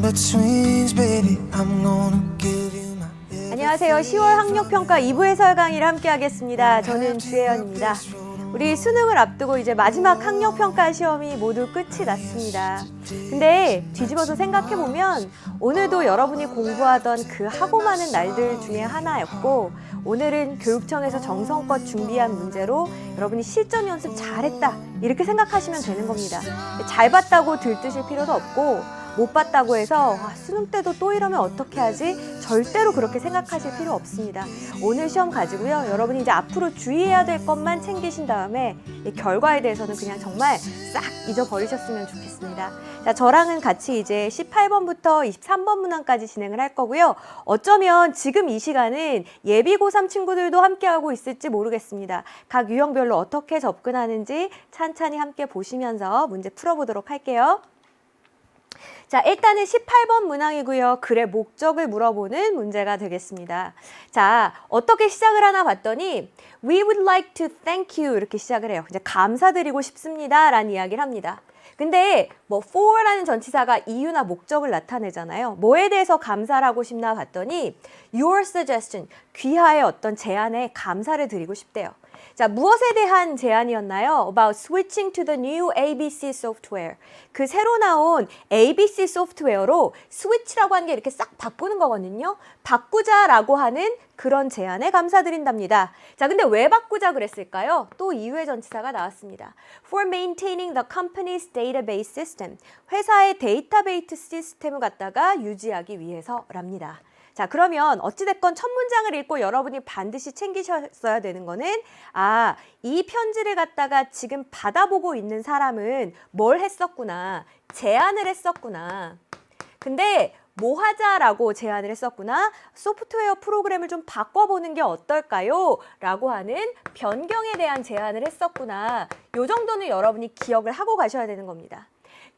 in-betweens, baby. I'm gonna give you my 안녕하세요. 10월 학력평가 2부 해설 강의를 함께 하겠습니다. 저는 주혜연입니다. 우리 수능을 앞두고 이제 마지막 학력평가 시험이 모두 끝이 났습니다. 근데 뒤집어서 생각해보면 오늘도 여러분이 공부하던 그 하고 많은 날들 중에 하나였고, 오늘은 교육청에서 정성껏 준비한 문제로 여러분이 실전 연습 잘했다 이렇게 생각하시면 되는 겁니다. 잘 봤다고 들뜨실 필요도 없고, 못 봤다고 해서 수능 때도 또 이러면 어떻게 하지? 절대로 그렇게 생각하실 필요 없습니다. 오늘 시험 가지고요, 여러분이 이제 앞으로 주의해야 될 것만 챙기신 다음에 이 결과에 대해서는 그냥 정말 싹 잊어버리셨으면 좋겠습니다. 자, 저랑은 같이 이제 18번부터 23번 문항까지 진행을 할 거고요. 어쩌면 지금 이 시간은 예비 고3 친구들도 함께하고 있을지 모르겠습니다. 각 유형별로 어떻게 접근하는지 찬찬히 함께 보시면서 문제 풀어보도록 할게요. 자, 일단은 18번 문항이고요. 글의 목적을 물어보는 문제가 되겠습니다. 자, 어떻게 시작을 하나 봤더니 We would like to thank you 이렇게 시작을 해요. 이제 감사드리고 싶습니다 라는 이야기를 합니다. 근데 뭐 for라는 전치사가 이유나 목적을 나타내잖아요. 뭐에 대해서 감사를 하고 싶나 봤더니 Your suggestion, 귀하의 어떤 제안에 감사를 드리고 싶대요. 자, 무엇에 대한 제안이었나요? About switching to the new ABC software. 그 새로 나온 ABC 소프트웨어로 switch라고 하는 게 이렇게 싹 바꾸는 거거든요. 바꾸자라고 하는 그런 제안에 감사드린답니다. 자, 근데 왜 바꾸자 그랬을까요? 또 이유의 전치사가 나왔습니다. For maintaining the company's database system. 회사의 데이터베이스 시스템을 갖다가 유지하기 위해서랍니다. 자, 그러면 어찌됐건 첫 문장을 읽고 여러분이 반드시 챙기셨어야 되는 거는 이 편지를 갖다가 지금 받아보고 있는 사람은 뭘 했었구나. 제안을 했었구나. 근데 뭐 하자라고 제안을 했었구나. 소프트웨어 프로그램을 좀 바꿔보는 게 어떨까요? 라고 하는 변경에 대한 제안을 했었구나. 요 정도는 여러분이 기억을 하고 가셔야 되는 겁니다.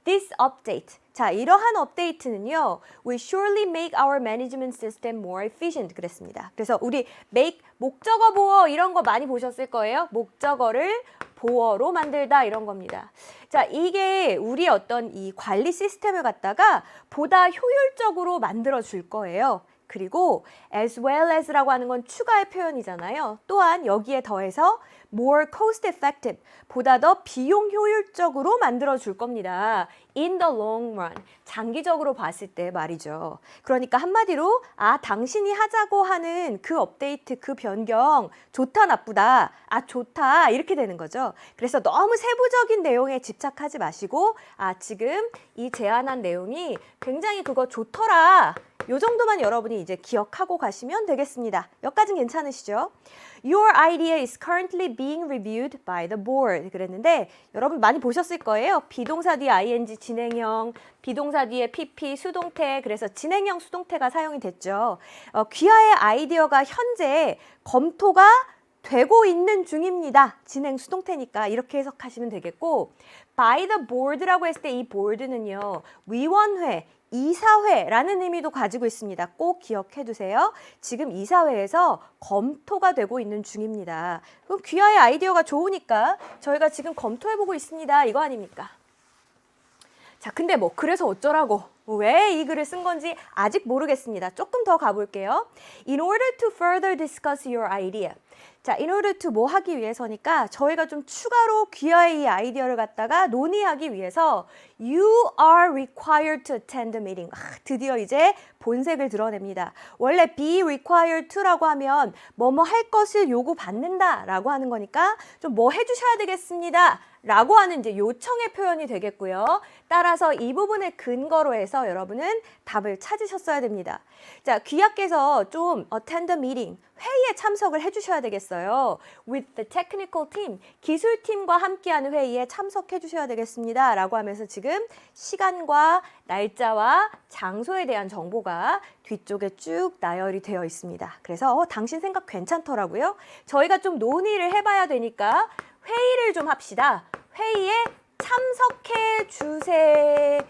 This update. 자, 이러한 업데이트는요, will surely make our management system more efficient 그랬습니다. 그래서 우리 make, 목적어 보어 이런 거 많이 보셨을 거예요. 목적어를 보어로 만들다 이런 겁니다. 자, 이게 우리 어떤 이 관리 시스템을 갖다가 보다 효율적으로 만들어 줄 거예요. 그리고 as well as라고 하는 건 추가의 표현이잖아요. 또한 여기에 더해서 more cost effective, 보다 더 비용 효율적으로 만들어 줄 겁니다. in the long run, 장기적으로 봤을 때 말이죠. 그러니까 한마디로 당신이 하자고 하는 그 업데이트, 그 변경 좋다 나쁘다, 좋다 이렇게 되는 거죠. 그래서 너무 세부적인 내용에 집착하지 마시고 지금 이 제안한 내용이 굉장히 그거 좋더라. 요 정도만 여러분이 이제 기억하고 가시면 되겠습니다. 여기까지는 괜찮으시죠? Your idea is currently being reviewed by the board. 그랬는데 여러분 많이 보셨을 거예요. 비동사 뒤에 ing 진행형, 비동사 뒤에 pp 수동태, 그래서 진행형 수동태가 사용이 됐죠. 귀하의 아이디어가 현재 검토가 되고 있는 중입니다. 진행 수동태니까 이렇게 해석하시면 되겠고, by the board라고 했을 때 이 board는요, 위원회, 이사회라는 의미도 가지고 있습니다. 꼭 기억해 두세요. 지금 이사회에서 검토가 되고 있는 중입니다. 그럼 귀하의 아이디어가 좋으니까 저희가 지금 검토해보고 있습니다. 이거 아닙니까? 자, 근데 뭐 그래서 어쩌라고, 왜 이 글을 쓴 건지 아직 모르겠습니다. 조금 더 가볼게요. In order to further discuss your idea. 자, in order to 뭐 하기 위해서니까 저희가 좀 추가로 귀하의 이 아이디어를 갖다가 논의하기 위해서 You are required to attend the meeting. 드디어 이제 본색을 드러냅니다. 원래 be required to라고 하면 뭐뭐 할 것을 요구받는다 라고 하는 거니까 좀 뭐 해주셔야 되겠습니다 라고 하는 이제 요청의 표현이 되겠고요. 따라서 이 부분을 근거로 해서 여러분은 답을 찾으셨어야 됩니다. 자, 귀하께서 좀 attend the meeting, 회의에 참석을 해주셔야 되겠어요. With the technical team, 기술팀과 함께하는 회의에 참석해 주셔야 되겠습니다. 라고 하면서 지금 시간과 날짜와 장소에 대한 정보가 뒤쪽에 쭉 나열이 되어 있습니다. 그래서 당신 생각 괜찮더라고요. 저희가 좀 논의를 해봐야 되니까 회의를 좀 합시다. 회의에 참석해 주세요.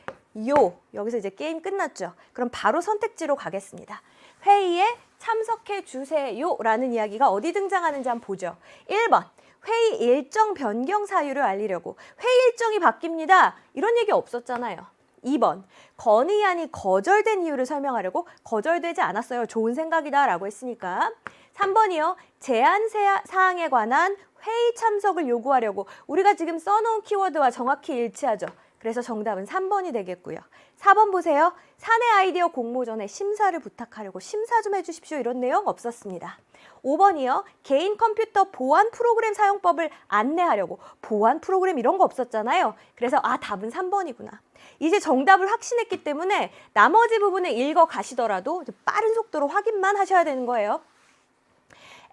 여기서 이제 게임 끝났죠. 그럼 바로 선택지로 가겠습니다. 회의에 참석해 주세요 라는 이야기가 어디 등장하는지 한번 보죠. 1번, 회의 일정 변경 사유를 알리려고. 회의 일정이 바뀝니다. 이런 얘기 없었잖아요. 2번, 건의안이 거절된 이유를 설명하려고 거절되지 않았어요. 좋은 생각이다 라고 했으니까. 3번이요. 제안 사항에 관한 회의 참석을 요구하려고 우리가 지금 써놓은 키워드와 정확히 일치하죠. 그래서 정답은 3번이 되겠고요. 4번 보세요. 사내 아이디어 공모전에 심사를 부탁하려고 심사 좀 해주십시오. 이런 내용 없었습니다. 5번이요. 개인 컴퓨터 보안 프로그램 사용법을 안내하려고 보안 프로그램 이런 거 없었잖아요. 그래서 답은 3번이구나. 이제 정답을 확신했기 때문에 나머지 부분을 읽어 가시더라도 빠른 속도로 확인만 하셔야 되는 거예요.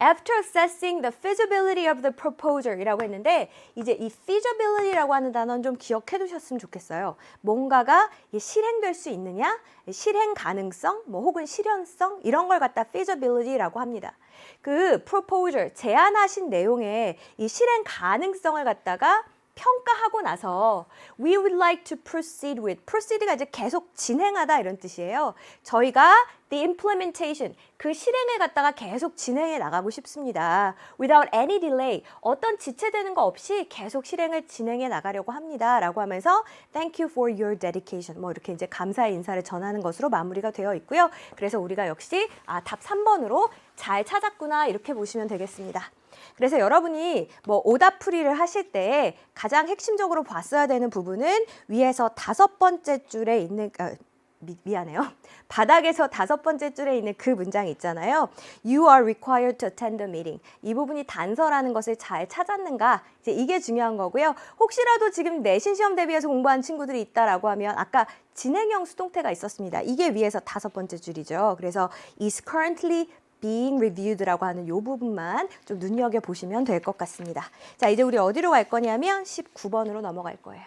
After assessing the feasibility of the proposal 이라고 했는데 이제 이 feasibility라고 하는 단어는 좀 기억해 두셨으면 좋겠어요. 뭔가가 실행될 수 있느냐, 실행 가능성, 혹은 실현성 이런 걸 갖다 feasibility라고 합니다. 그 proposal, 제안하신 내용의 이 실행 가능성을 갖다가 평가하고 나서 we would like to proceed with, proceed가 이제 계속 진행하다 이런 뜻이에요. 저희가 the implementation, 그 실행을 갖다가 계속 진행해 나가고 싶습니다. without any delay, 어떤 지체되는 거 없이 계속 실행을 진행해 나가려고 합니다. 라고 하면서 thank you for your dedication, 이렇게 이제 감사의 인사를 전하는 것으로 마무리가 되어 있고요. 그래서 우리가 역시 답 3번으로 잘 찾았구나 이렇게 보시면 되겠습니다. 그래서 여러분이 오답풀이를 하실 때 가장 핵심적으로 봤어야 되는 부분은 위에서 5번째 줄에 있는 미안해요. 바닥에서 5번째 줄에 있는 그 문장이 있잖아요. You are required to attend the meeting. 이 부분이 단서라는 것을 잘 찾았는가? 이제 이게 중요한 거고요. 혹시라도 지금 내신 시험 대비해서 공부한 친구들이 있다라고 하면 아까 진행형 수동태가 있었습니다. 이게 위에서 5번째 줄이죠. 그래서 is currently being reviewed라고 하는 이 부분만 좀 눈여겨보시면 될 것 같습니다. 자, 이제 우리 어디로 갈 거냐면 19번으로 넘어갈 거예요.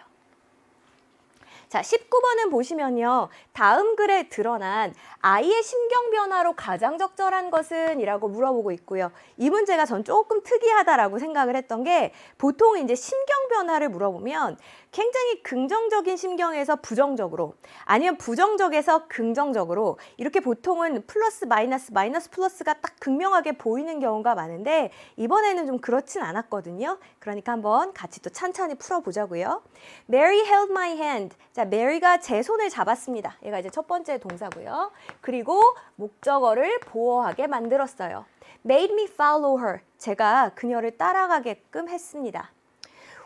자, 19번은 보시면요. 다음 글에 드러난 아이의 심경 변화로 가장 적절한 것은? 이라고 물어보고 있고요. 이 문제가 전 조금 특이하다라고 생각을 했던 게 보통 이제 심경 변화를 물어보면 굉장히 긍정적인 심경에서 부정적으로 아니면 부정적에서 긍정적으로 이렇게 보통은 플러스 마이너스 마이너스 플러스가 딱 극명하게 보이는 경우가 많은데 이번에는 좀 그렇진 않았거든요. 그러니까 한번 같이 또 찬찬히 풀어보자고요. Mary held my hand. 자, 메리가 제 손을 잡았습니다. 얘가 이제 첫 번째 동사고요. 그리고 목적어를 보어하게 만들었어요. Made me follow her. 제가 그녀를 따라가게끔 했습니다.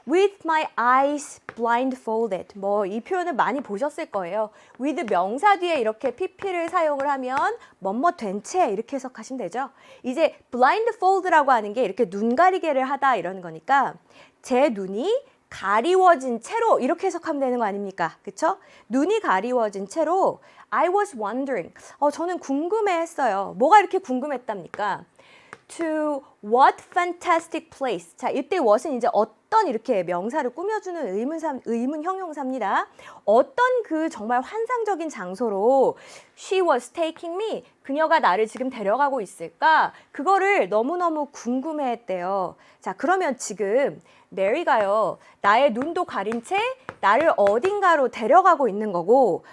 With my eyes blindfolded. 이 표현을 많이 보셨을 거예요. with 명사 뒤에 이렇게 pp를 사용을 하면 뭐뭐 된 채 이렇게 해석하시면 되죠. 이제 blindfold라고 하는 게 이렇게 눈 가리개를 하다 이런 거니까 제 눈이 가리워진 채로 이렇게 해석하면 되는 거 아닙니까? 그쵸? 눈이 가리워진 채로 I was wondering. 저는 궁금해했어요. 뭐가 이렇게 궁금했답니까? To what fantastic place. 자, 이때 what은 이제 어떤 이렇게 명사를 꾸며주는 의문 형용사입니다. 어떤 그 정말 환상적인 장소로 she was taking me. 그녀가 나를 지금 데려가고 있을까? 그거를 너무너무 궁금해했대요. 자, 그러면 지금 메리가요. 나의 눈도 가린 채 나를 어딘가로 데려가고 있는 거고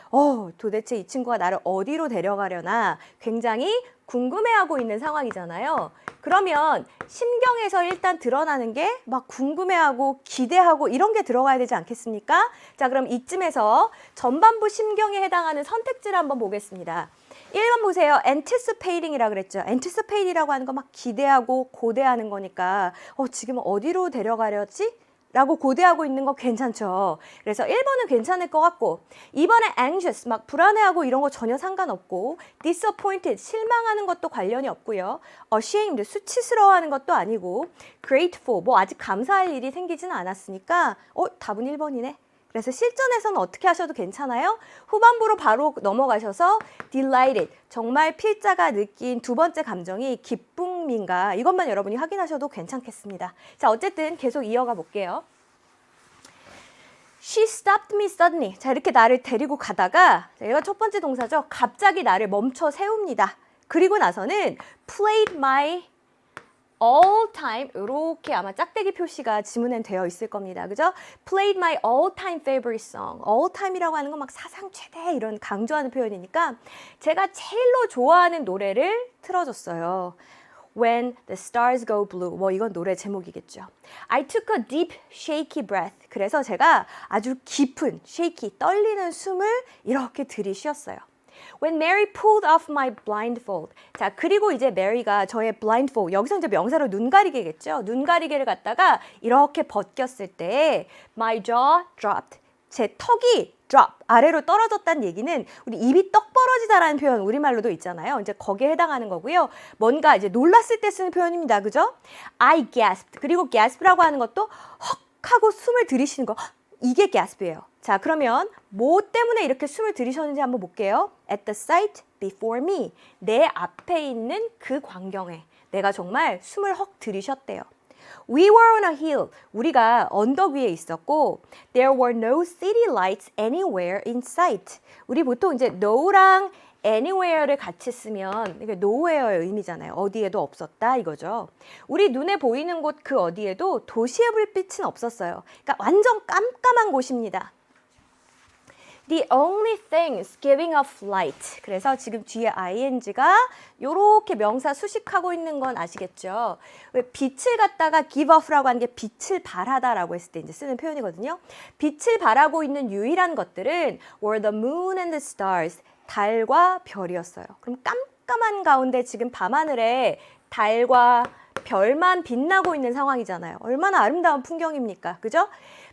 도대체 이 친구가 나를 어디로 데려가려나 굉장히 궁금해하고 있는 상황이잖아요. 그러면 심경에서 일단 드러나는 게 막 궁금해하고 기대하고 이런 게 들어가야 되지 않겠습니까? 자, 그럼 이쯤에서 전반부 심경에 해당하는 선택지를 한번 보겠습니다. 1번 보세요. anticipating이라고 그랬죠. anticipate이라고 하는 거 막 기대하고 고대하는 거니까 지금 어디로 데려가려지? 라고 고대하고 있는 거 괜찮죠. 그래서 1번은 괜찮을 것 같고 2번에 anxious, 막 불안해하고 이런 거 전혀 상관없고 disappointed, 실망하는 것도 관련이 없고요. ashamed, 수치스러워하는 것도 아니고 grateful, 아직 감사할 일이 생기지는 않았으니까 답은 1번이네. 그래서 실전에서는 어떻게 하셔도 괜찮아요. 후반부로 바로 넘어가셔서 delighted, 정말 필자가 느낀 두 번째 감정이 기쁨인가 이것만 여러분이 확인하셔도 괜찮겠습니다. 자, 어쨌든 계속 이어가 볼게요. She stopped me suddenly. 자, 이렇게 나를 데리고 가다가 얘가 첫 번째 동사죠. 갑자기 나를 멈춰 세웁니다. 그리고 나서는 played my all time, 이렇게 아마 짝대기 표시가 지문엔 되어 있을 겁니다. 그죠? Played my all time favorite song. all time이라고 하는 건 막 사상 최대 이런 강조하는 표현이니까 제가 제일로 좋아하는 노래를 틀어줬어요. When the stars go blue. 뭐 이건 노래 제목이겠죠. I took a deep shaky breath. 그래서 제가 아주 깊은 shaky 떨리는 숨을 이렇게 들이쉬었어요. When Mary pulled off my blindfold. 자, 그리고 이제 메리가 저의 blindfold, 여기서 이제 명사로 눈가리개겠죠. 눈가리개를 갖다가 이렇게 벗겼을 때 my jaw dropped. 제 턱이 drop, 아래로 떨어졌다는 얘기는 우리 입이 떡 벌어지다라는 표현 우리말로도 있잖아요. 이제 거기에 해당하는 거고요. 뭔가 이제 놀랐을 때 쓰는 표현입니다. 그죠? I gasped. 그리고 gasp라고 하는 것도 헉 하고 숨을 들이쉬는 거. 이게 gasp예요. 자, 그러면 뭐 때문에 이렇게 숨을 들이셨는지 한번 볼게요. At the sight before me. 내 앞에 있는 그 광경에 내가 정말 숨을 헉 들이셨대요. We were on a hill. 우리가 언덕 위에 있었고 There were no city lights anywhere in sight. 우리 보통 이제 no랑 anywhere를 같이 쓰면 이게 nowhere의 의미잖아요. 어디에도 없었다 이거죠. 우리 눈에 보이는 곳 그 어디에도 도시의 불빛은 없었어요. 그러니까 완전 깜깜한 곳입니다. The only things giving off light. 그래서 지금 뒤에 ing가 요렇게 명사 수식하고 있는 건 아시겠죠? 왜 빛을 갖다가 give off라고 하는 게 빛을 발하다라고 했을 때 이제 쓰는 표현이거든요. 빛을 발하고 있는 유일한 것들은 were the moon and the stars. 달과 별이었어요. 그럼 깜깜한 가운데 지금 밤하늘에 달과 별만 빛나고 있는 상황이잖아요. 얼마나 아름다운 풍경입니까? 그죠?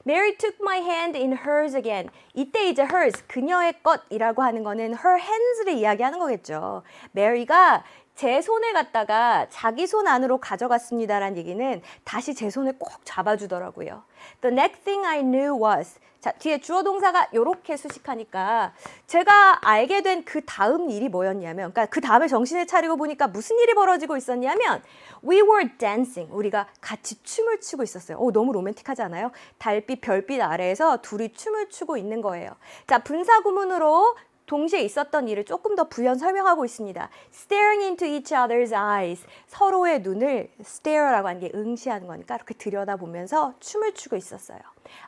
Mary took my hand in hers again. 이때 이제 hers, 그녀의 것이라고 하는 거는 her hands를 이야기하는 거겠죠. Mary가 제 손을 갖다가 자기 손 안으로 가져갔습니다라는 얘기는 다시 제 손을 꼭 잡아주더라고요. The next thing I knew was. 자, 뒤에 주어 동사가 이렇게 수식하니까 제가 알게 된 그 다음 일이 뭐였냐면, 그러니까 그 다음에 정신을 차리고 보니까 무슨 일이 벌어지고 있었냐면 We were dancing. 우리가 같이 춤을 추고 있었어요. 오, 너무 로맨틱하지 않아요? 달빛, 별빛 아래에서 둘이 춤을 추고 있는 거예요. 자, 분사구문으로 동시에 있었던 일을 조금 더 부연 설명하고 있습니다. Staring into each other's eyes. 서로의 눈을 stare라고 하는 게 응시하는 거니까 이렇게 들여다보면서 춤을 추고 있었어요.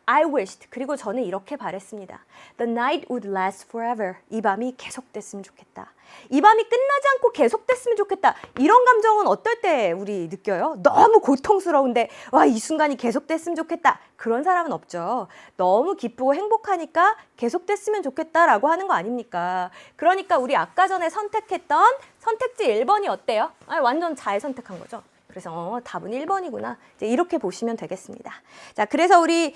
I wished. 그리고 저는 이렇게 바랬습니다. The night would last forever. 이 밤이 계속됐으면 좋겠다. 이 밤이 끝나지 않고 계속됐으면 좋겠다. 이런 감정은 어떨 때 우리 느껴요? 너무 고통스러운데 와, 이 순간이 계속됐으면 좋겠다. 그런 사람은 없죠. 너무 기쁘고 행복하니까 계속됐으면 좋겠다라고 하는 거 아닙니까? 그러니까 우리 아까 전에 선택했던 선택지 1번이 어때요? 완전 잘 선택한 거죠. 그래서 답은 1번이구나. 이제 이렇게 보시면 되겠습니다. 자, 그래서 우리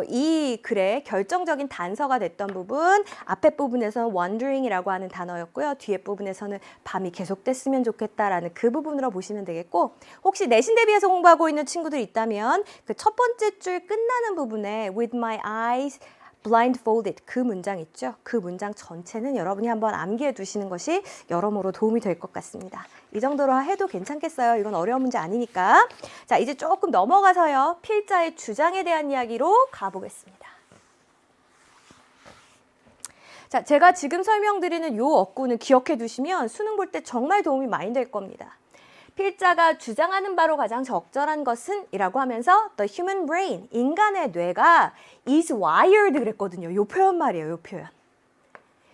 이 글의 결정적인 단서가 됐던 부분, 앞에 부분에서는 wondering이라고 하는 단어였고요. 뒤에 부분에서는 밤이 계속됐으면 좋겠다라는 그 부분으로 보시면 되겠고, 혹시 내신 대비해서 공부하고 있는 친구들이 있다면 그 첫 번째 줄 끝나는 부분에 with my eyes blindfolded 그 문장 있죠? 그 문장 전체는 여러분이 한번 암기해 두시는 것이 여러모로 도움이 될 것 같습니다. 이 정도로 해도 괜찮겠어요? 이건 어려운 문제 아니니까. 자, 이제 조금 넘어가서요. 필자의 주장에 대한 이야기로 가보겠습니다. 자, 제가 지금 설명드리는 요 어구는 기억해 두시면 수능 볼 때 정말 도움이 많이 될 겁니다. 필자가 주장하는 바로 가장 적절한 것은 이라고 하면서 the human brain, 인간의 뇌가 is wired 그랬거든요. 요 표현 말이에요. 요 표현.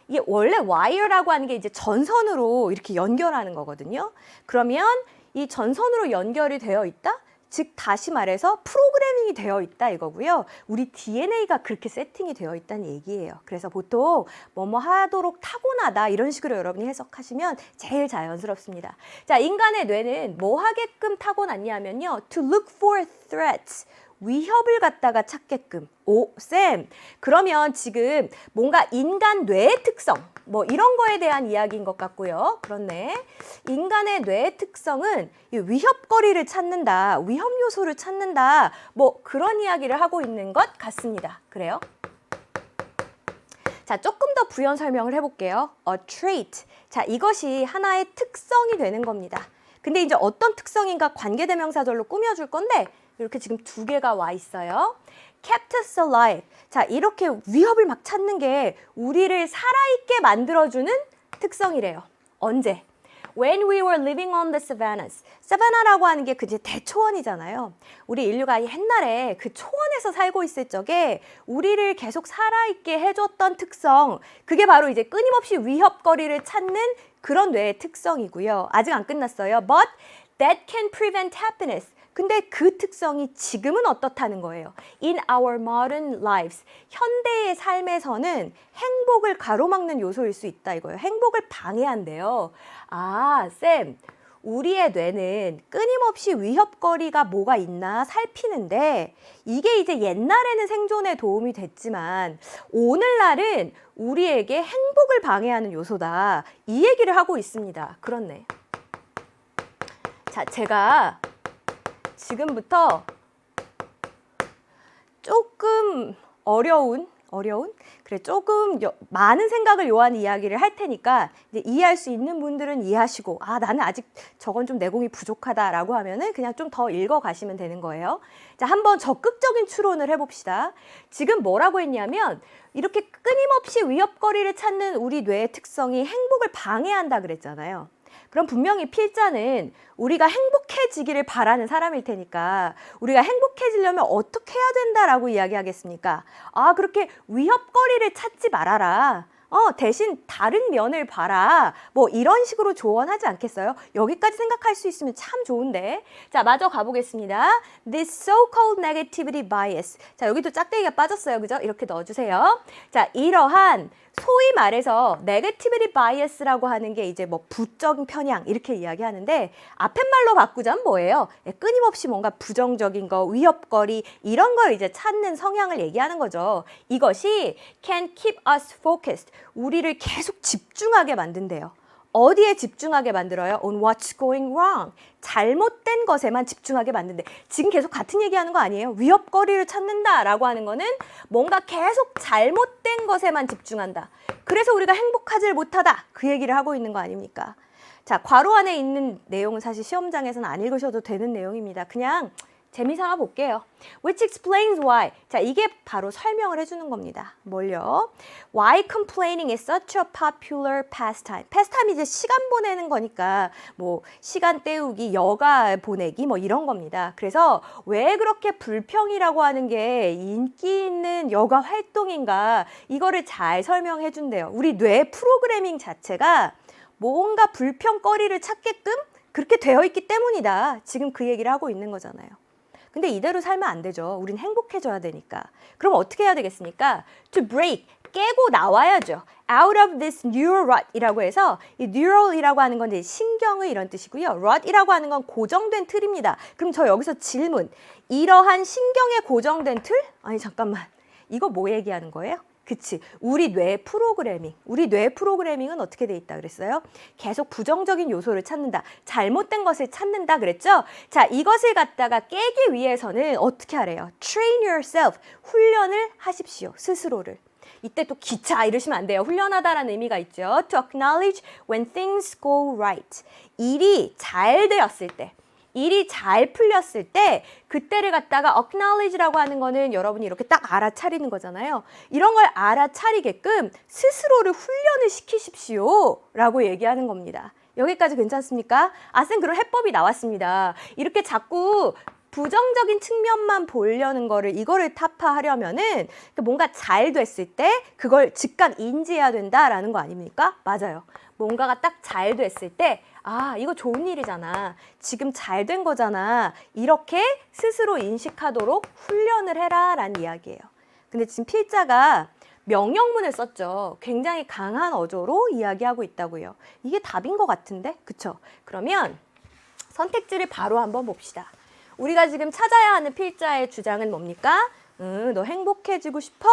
이게 원래 wire라고 하는 게 이제 전선으로 이렇게 연결하는 거거든요. 그러면 이 전선으로 연결이 되어 있다? 즉 다시 말해서 프로그래밍이 되어 있다 이거고요. 우리 DNA가 그렇게 세팅이 되어 있다는 얘기예요. 그래서 보통 뭐뭐 하도록 타고나다 이런 식으로 여러분이 해석하시면 제일 자연스럽습니다. 자, 인간의 뇌는 뭐 하게끔 타고났냐면요. To look for threats. 위협을 갖다가 찾게끔. 오, 쌤. 그러면 지금 뭔가 인간 뇌의 특성, 뭐 이런 거에 대한 이야기인 것 같고요. 그렇네. 인간의 뇌의 특성은 이 위협거리를 찾는다, 위협 요소를 찾는다, 뭐 그런 이야기를 하고 있는 것 같습니다. 그래요? 자, 조금 더 부연 설명을 해볼게요. A trait. 자, 이것이 하나의 특성이 되는 겁니다. 근데 이제 어떤 특성인가 관계대명사절로 꾸며줄 건데 이렇게 지금 두 개가 와 있어요. Kept us alive. 자, 이렇게 위협을 막 찾는 게 우리를 살아있게 만들어주는 특성이래요. 언제? When we were living on the savannas. 사바나라고 하는 게 그제 대초원이잖아요. 우리 인류가 옛날에 그 초원에서 살고 있을 적에 우리를 계속 살아있게 해줬던 특성. 그게 바로 이제 끊임없이 위협거리를 찾는 그런 뇌의 특성이고요. 아직 안 끝났어요. But that can prevent happiness. 근데 그 특성이 지금은 어떻다는 거예요. In our modern lives. 현대의 삶에서는 행복을 가로막는 요소일 수 있다 이거예요. 행복을 방해한대요. 아, 쌤. 우리의 뇌는 끊임없이 위협거리가 뭐가 있나 살피는데 이게 이제 옛날에는 생존에 도움이 됐지만 오늘날은 우리에게 행복을 방해하는 요소다. 이 얘기를 하고 있습니다. 그렇네. 자, 제가 지금부터 조금 어려운? 그래, 조금 많은 생각을 요하는 이야기를 할 테니까 이제 이해할 수 있는 분들은 이해하시고 아, 나는 아직 저건 좀 내공이 부족하다라고 하면은 그냥 좀 더 읽어 가시면 되는 거예요. 자, 한번 적극적인 추론을 해봅시다. 지금 뭐라고 했냐면 이렇게 끊임없이 위협거리를 찾는 우리 뇌의 특성이 행복을 방해한다 그랬잖아요. 그럼 분명히 필자는 우리가 행복해지기를 바라는 사람일 테니까 우리가 행복해지려면 어떻게 해야 된다라고 이야기하겠습니까? 아, 그렇게 위협거리를 찾지 말아라. 대신 다른 면을 봐라. 뭐 이런 식으로 조언하지 않겠어요? 여기까지 생각할 수 있으면 참 좋은데. 자, 마저 가보겠습니다. This so-called negativity bias. 자, 여기도 짝대기가 빠졌어요. 그죠? 이렇게 넣어주세요. 자, 이러한 소위 말해서 negativity bias라고 하는 게 이제 뭐 부적인 편향 이렇게 이야기하는데 앞팻말로 바꾸자면 뭐예요? 끊임없이 뭔가 부정적인 거, 위협거리 이런 걸 이제 찾는 성향을 얘기하는 거죠. 이것이 can keep us focused. 우리를 계속 집중하게 만든대요. 어디에 집중하게 만들어요? On what's going wrong. 잘못된 것에만 집중하게 만든대. 지금 계속 같은 얘기하는 거 아니에요? 위협거리를 찾는다라고 하는 거는 뭔가 계속 잘못된 것에만 집중한다. 그래서 우리가 행복하지 못하다. 그 얘기를 하고 있는 거 아닙니까? 자, 괄호 안에 있는 내용은 사실 시험장에서는 안 읽으셔도 되는 내용입니다. 그냥 재미삼아 볼게요. Which explains why. 자, 이게 바로 설명을 해주는 겁니다. 뭘요? Why complaining is such a popular pastime. pastime이 이제 시간 보내는 거니까 뭐 시간 때우기, 여가 보내기 뭐 이런 겁니다. 그래서 왜 그렇게 불평이라고 하는 게 인기 있는 여가 활동인가 이거를 잘 설명해 준대요. 우리 뇌 프로그래밍 자체가 뭔가 불평거리를 찾게끔 그렇게 되어 있기 때문이다. 지금 그 얘기를 하고 있는 거잖아요. 근데 이대로 살면 안 되죠. 우린 행복해져야 되니까. 그럼 어떻게 해야 되겠습니까? To break, 깨고 나와야죠. Out of this neural rut 이라고 해서 이 neural이라고 하는 건 이제 신경의 이런 뜻이고요. rut이라고 하는 건 고정된 틀입니다. 그럼 저 여기서 질문. 이러한 신경에 고정된 틀? 아니 잠깐만. 이거 뭐 얘기하는 거예요? 그치. 우리 뇌 프로그래밍. 우리 뇌 프로그래밍은 어떻게 돼 있다 그랬어요? 계속 부정적인 요소를 찾는다. 잘못된 것을 찾는다 그랬죠? 자, 이것을 갖다가 깨기 위해서는 어떻게 하래요? Train yourself. 훈련을 하십시오. 스스로를. 이때 또 기차 이러시면 안 돼요. 훈련하다라는 의미가 있죠. To acknowledge when things go right. 일이 잘 되었을 때. 일이 잘 풀렸을 때 그때를 갖다가 acknowledge라고 하는 거는 여러분이 이렇게 딱 알아차리는 거잖아요. 이런 걸 알아차리게끔 스스로를 훈련을 시키십시오 라고 얘기하는 겁니다. 여기까지 괜찮습니까? 아, 쌤 그런 해법이 나왔습니다. 이렇게 자꾸 부정적인 측면만 보려는 거를 이거를 타파하려면은 뭔가 잘 됐을 때 그걸 즉각 인지해야 된다라는 거 아닙니까? 맞아요. 뭔가가 딱 잘 됐을 때 아, 이거 좋은 일이잖아. 지금 잘 된 거잖아. 이렇게 스스로 인식하도록 훈련을 해라 라는 이야기예요. 근데 지금 필자가 명령문을 썼죠. 굉장히 강한 어조로 이야기하고 있다고요. 이게 답인 것 같은데? 그쵸? 그러면 선택지를 바로 한번 봅시다. 우리가 지금 찾아야 하는 필자의 주장은 뭡니까? 너 행복해지고 싶어?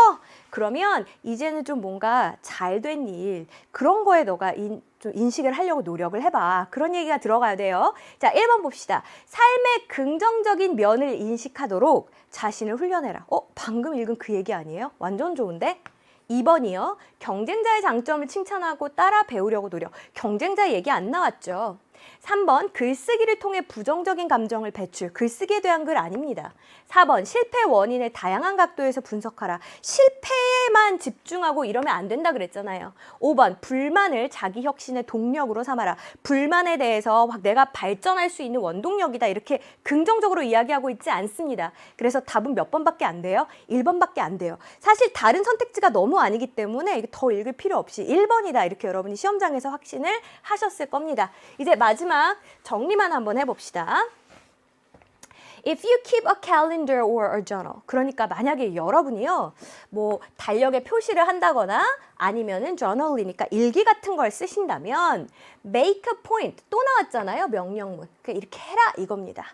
그러면 이제는 좀 뭔가 잘된 일, 그런 거에 너가 좀 인식을 하려고 노력을 해봐. 그런 얘기가 들어가야 돼요. 자, 1번 봅시다. 삶의 긍정적인 면을 인식하도록 자신을 훈련해라. 방금 읽은 그 얘기 아니에요? 완전 좋은데? 2번이요. 경쟁자의 장점을 칭찬하고 따라 배우려고 노력. 경쟁자 얘기 안 나왔죠. 3번 글쓰기를 통해 부정적인 감정을 배출. 글쓰기에 대한 글 아닙니다. 4번 실패 원인을 다양한 각도에서 분석하라. 실패에만 집중하고 이러면 안 된다 그랬잖아요. 5번 불만을 자기 혁신의 동력으로 삼아라. 불만에 대해서 내가 발전할 수 있는 원동력이다. 이렇게 긍정적으로 이야기하고 있지 않습니다. 그래서 답은 몇 번밖에 안 돼요? 1번밖에 안 돼요. 사실 다른 선택지가 너무 아니기 때문에 더 읽을 필요 없이 1번이다. 이렇게 여러분이 시험장에서 확신을 하셨을 겁니다. 이제 마지막 정리만 한번 해봅시다. If you keep a calendar or a journal. 그러니까 만약에 여러분이요, 뭐 달력에 표시를 한다거나 아니면은 journal이니까 일기 같은 걸 쓰신다면 make a point 또 나왔잖아요, 명령문. 그러니까 이렇게 해라 이겁니다.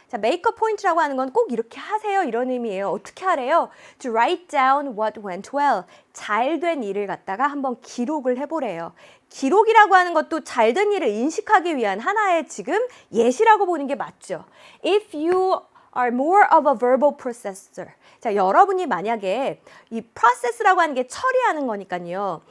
자, make a point라고 하는 건 꼭 이렇게 하세요 이런 의미예요. 어떻게 하래요? To write down what went well. 잘된 일을 갖다가 한번 기록을 해보래요. 기록이라고 하는 것도 잘된 일을 인식하기 위한 하나의 지금 예시라고 보는 게 맞죠. If you are more of a verbal processor. 자, 여러분이 만약에 이 process라고 하는 게 처리하는 거니까요.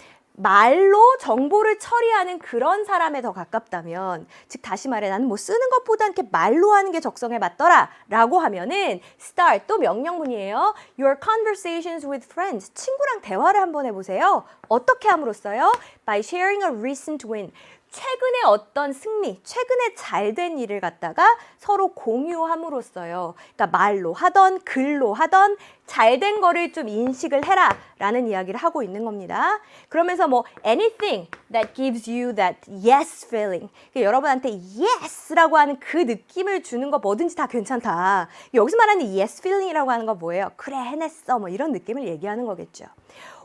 말로 정보를 처리하는 그런 사람에 더 가깝다면, 즉 다시 말해 나는 뭐 쓰는 것보다 이렇게 말로 하는 게 적성에 맞더라 라고 하면은 start 또 명령문이에요. Your conversations with friends. 친구랑 대화를 한번 해보세요. 어떻게 함으로써요? By sharing a recent win. 최근에 어떤 승리, 최근에 잘된 일을 갖다가 서로 공유함으로써요. 그러니까 말로 하던 글로 하던 잘된 거를 좀 인식을 해라 라는 이야기를 하고 있는 겁니다. 그러면서 뭐 anything that gives you that yes feeling. 그러니까 여러분한테 yes라고 하는 그 느낌을 주는 거 뭐든지 다 괜찮다. 여기서 말하는 yes feeling이라고 하는 거 뭐예요? 그래 해냈어 뭐 이런 느낌을 얘기하는 거겠죠.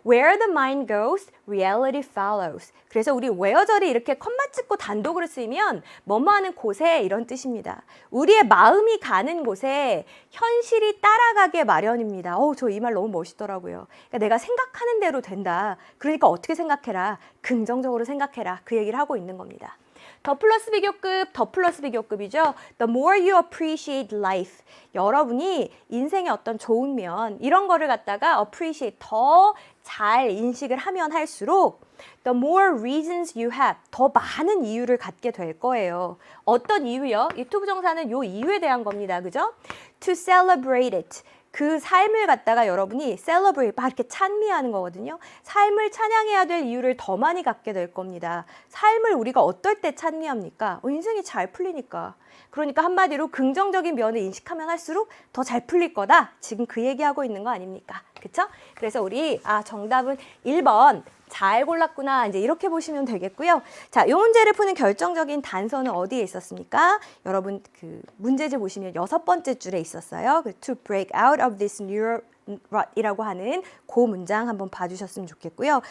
Where the mind goes, reality follows. 그래서 우리 where절이 이렇게 컴마 찍고 단독으로 쓰이면 뭐뭐 하는 곳에 이런 뜻입니다. 우리의 마음이 가는 곳에 현실이 따라가게 마련입니다. 저 이 말 너무 멋있더라고요. 그러니까 내가 생각하는 대로 된다. 그러니까 어떻게 생각해라. 긍정적으로 생각해라. 그 얘기를 하고 있는 겁니다. 더 플러스 비교급, 더 플러스 비교급이죠. The more you appreciate life. 여러분이 인생의 어떤 좋은 면, 이런 거를 갖다가 appreciate, 더 잘 인식을 하면 할수록 the more reasons you have. 더 많은 이유를 갖게 될 거예요. 어떤 이유요? 유튜브 정사는 요 이유에 대한 겁니다. 그죠? To celebrate it. 그 삶을 갖다가 여러분이 celebrate, 막 이렇게 찬미하는 거거든요. 삶을 찬양해야 될 이유를 더 많이 갖게 될 겁니다. 삶을 우리가 어떨 때 찬미합니까? 인생이 잘 풀리니까. 그러니까 한마디로 긍정적인 면을 인식하면 할수록 더 잘 풀릴 거다. 지금 그 얘기하고 있는 거 아닙니까? 그쵸? 그래서 우리 정답은 1번 잘 골랐구나. 이제 이렇게 보시면 되겠고요. 자, 이 문제를 푸는 결정적인 단서는 어디에 있었습니까? 여러분 그 문제집 보시면 6번째 줄에 있었어요. To break out of this neural rut이라고 하는 그 문장 한번 봐주셨으면 좋겠고요.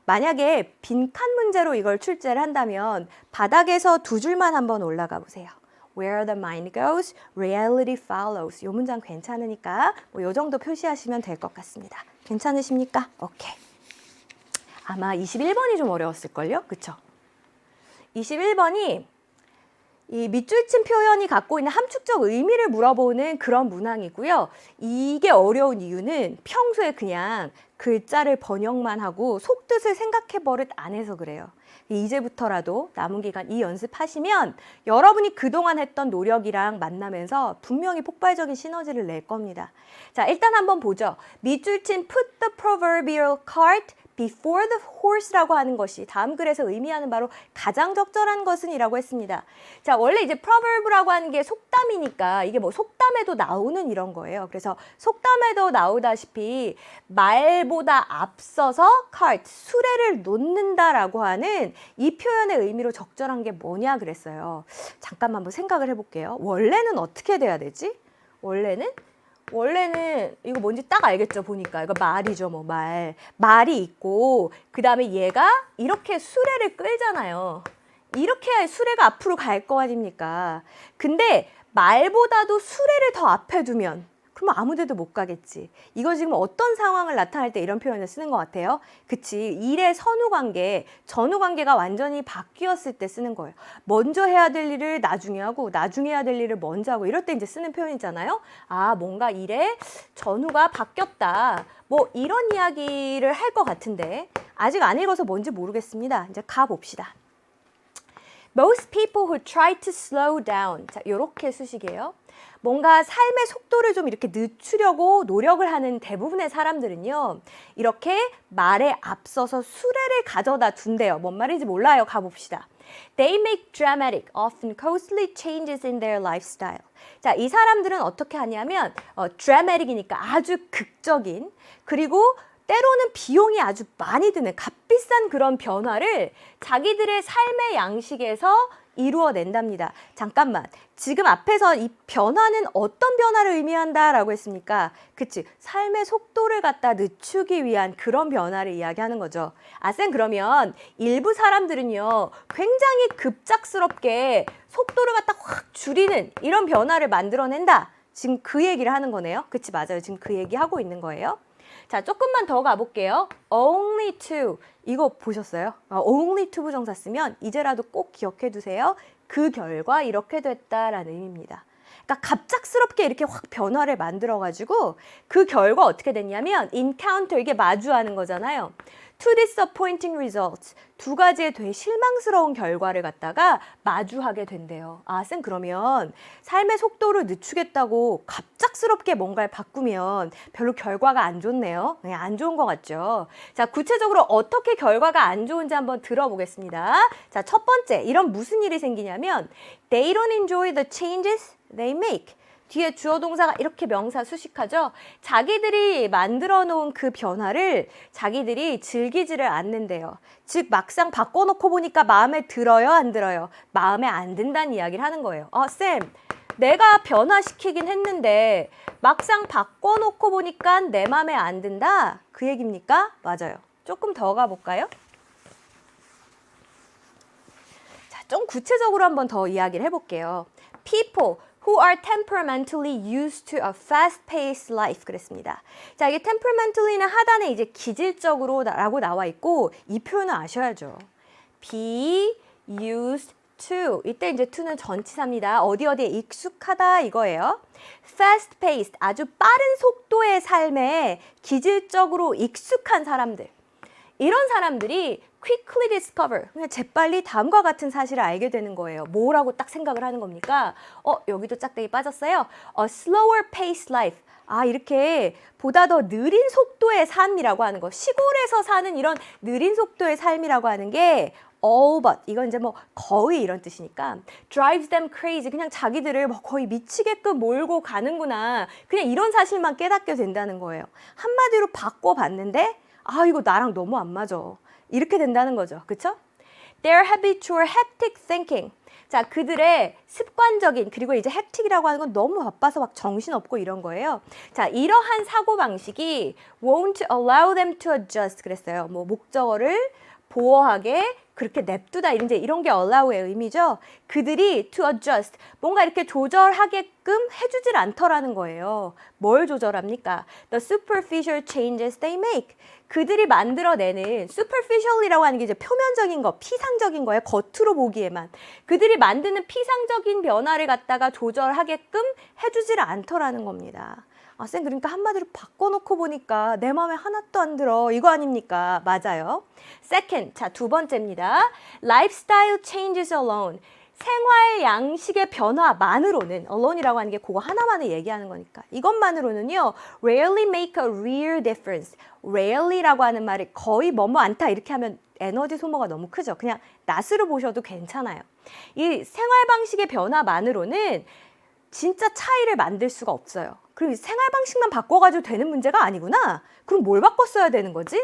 만약에 빈칸 문제로 이걸 출제를 한다면 바닥에서 두 줄만 한번 올라가 보세요. Where the mind goes, reality follows. 이 문장 괜찮으니까 뭐 이 정도 표시하시면 될 것 같습니다. 괜찮으십니까? 오케이. 아마 21번이 좀 어려웠을걸요? 그쵸? 21번이 이 밑줄 친 표현이 갖고 있는 함축적 의미를 물어보는 그런 문항이고요. 이게 어려운 이유는 평소에 그냥 글자를 번역만 하고 속뜻을 생각해 버릇 안 해서 그래요. 이제부터라도 남은 기간 이 연습하시면 여러분이 그동안 했던 노력이랑 만나면서 분명히 폭발적인 시너지를 낼 겁니다. 자, 일단 한번 보죠. 밑줄 친 put the proverbial cart before the horse라고 하는 것이 다음 글에서 의미하는 바로 가장 적절한 것은 이라고 했습니다. 자, 원래 이제 proverb라고 하는 게 속담이니까 이게 뭐 속담에도 나오는 이런 거예요. 그래서 속담에도 나오다시피 말보다 앞서서 cart, 수레를 놓는다라고 하는 이 표현의 의미로 적절한 게 뭐냐 그랬어요. 잠깐만 한번 생각을 해볼게요. 원래는 어떻게 돼야 되지? 원래는 이거 뭔지 딱 알겠죠? 보니까 이거 말이죠. 뭐 말이 있고 그 다음에 얘가 이렇게 수레를 끌잖아요. 이렇게 해야 수레가 앞으로 갈 거 아닙니까? 근데 말보다도 수레를 더 앞에 두면 그러면 아무 데도 못 가겠지. 이거 지금 어떤 상황을 나타낼 때 이런 표현을 쓰는 것 같아요? 그치. 일의 선후관계, 전후관계가 완전히 바뀌었을 때 쓰는 거예요. 먼저 해야 될 일을 나중에 하고 나중에 해야 될 일을 먼저 하고 이럴 때 이제 쓰는 표현이잖아요. 뭔가 일의 전후가 바뀌었다. 뭐 이런 이야기를 할 것 같은데 아직 안 읽어서 뭔지 모르겠습니다. 이제 가봅시다. Most people who try to slow down. 자, 요렇게 쓰시게요. 뭔가 삶의 속도를 좀 이렇게 늦추려고 노력을 하는 대부분의 사람들은요. 이렇게 말에 앞서서 수레를 가져다 둔대요. 뭔 말인지 몰라요. 가봅시다. They make dramatic, often costly changes in their lifestyle. 자, 이 사람들은 어떻게 하냐면 dramatic이니까 아주 극적인 그리고 때로는 비용이 아주 많이 드는 값비싼 그런 변화를 자기들의 삶의 양식에서 이루어낸답니다. 잠깐만. 지금 앞에서 이 변화는 어떤 변화를 의미한다라고 했습니까? 그치. 삶의 속도를 갖다 늦추기 위한 그런 변화를 이야기하는 거죠. 쌤 그러면 일부 사람들은요. 굉장히 급작스럽게 속도를 갖다 확 줄이는 이런 변화를 만들어낸다. 지금 그 얘기를 하는 거네요. 그치, 맞아요. 지금 그 얘기하고 있는 거예요. 자, 조금만 더 가볼게요. only to. 이거 보셨어요? only to 부정사 쓰면 이제라도 꼭 기억해 두세요. 그 결과 이렇게 됐다라는 의미입니다. 그러니까 갑작스럽게 이렇게 확 변화를 만들어가지고 그 결과 어떻게 됐냐면 encounter, 이게 마주하는 거잖아요. Two disappointing results. 두 가지의 되게 실망스러운 결과를 갖다가 마주하게 된대요. 쌤 그러면 삶의 속도를 늦추겠다고 갑작스럽게 뭔가를 바꾸면 별로 결과가 안 좋네요. 네, 안 좋은 것 같죠. 자, 구체적으로 어떻게 결과가 안 좋은지 한번 들어보겠습니다. 자, 첫 번째, 이런 무슨 일이 생기냐면 They don't enjoy the changes they make. 뒤에 주어 동사가 이렇게 명사 수식하죠. 자기들이 만들어 놓은 그 변화를 자기들이 즐기지를 않는데요. 즉 막상 바꿔놓고 보니까 마음에 들어요, 안 들어요? 마음에 안 든다는 이야기를 하는 거예요. 쌤, 내가 변화시키긴 했는데 막상 바꿔놓고 보니까 내 마음에 안 든다? 그 얘기입니까? 맞아요. 조금 더 가볼까요? 자, 좀 구체적으로 한번 더 이야기를 해볼게요. People who are temperamentally used to a fast-paced life 그랬습니다. 자, 이게 temperamentally는 하단에 이제 기질적으로라고 나와 있고 이 표현을 아셔야죠. be used to. 이때 이제 to는 전치사입니다. 어디에 익숙하다 이거예요. fast-paced, 아주 빠른 속도의 삶에 기질적으로 익숙한 사람들. 이런 사람들이 quickly discover, 그냥 재빨리 다음과 같은 사실을 알게 되는 거예요. 뭐라고 딱 생각을 하는 겁니까? 여기도 짝대기 빠졌어요. A slower paced life. 이렇게 보다 더 느린 속도의 삶이라고 하는 거. 시골에서 사는 이런 느린 속도의 삶이라고 하는 게 all but, 이건 이제 뭐 거의 이런 뜻이니까 drives them crazy, 그냥 자기들을 뭐 거의 미치게끔 몰고 가는구나. 그냥 이런 사실만 깨닫게 된다는 거예요. 한마디로 바꿔봤는데 이거 나랑 너무 안 맞아. 이렇게 된다는 거죠. 그쵸? Their habitual hectic thinking. 자, 그들의 습관적인, 그리고 이제 hectic이라고 하는 건 너무 바빠서 막 정신없고 이런 거예요. 자, 이러한 사고방식이 won't allow them to adjust 그랬어요. 뭐 목적어를 보호하게 그렇게 냅두다 이런 게 allow의 의미죠. 그들이 to adjust, 뭔가 이렇게 조절하게끔 해주질 않더라는 거예요. 뭘 조절합니까? The superficial changes they make. 그들이 만들어내는 superficial이라고 하는 게 이제 표면적인 거, 피상적인 거예요. 겉으로 보기에만. 그들이 만드는 피상적인 변화를 갖다가 조절하게끔 해주질 않더라는 겁니다. 쌤, 그러니까 한마디로 바꿔놓고 보니까 내 마음에 하나도 안 들어. 이거 아닙니까? 맞아요. Second, 자, 두 번째입니다. Lifestyle changes alone. 생활 양식의 변화만으로는, alone이라고 하는 게 그거 하나만을 얘기하는 거니까 이것만으로는요, rarely make a real difference. rarely라고 하는 말이 거의 뭐뭐 않다 이렇게 하면 에너지 소모가 너무 크죠. 그냥 낫으로 보셔도 괜찮아요. 이 생활 방식의 변화만으로는 진짜 차이를 만들 수가 없어요. 그럼 생활 방식만 바꿔가지고 되는 문제가 아니구나. 그럼 뭘 바꿨어야 되는 거지?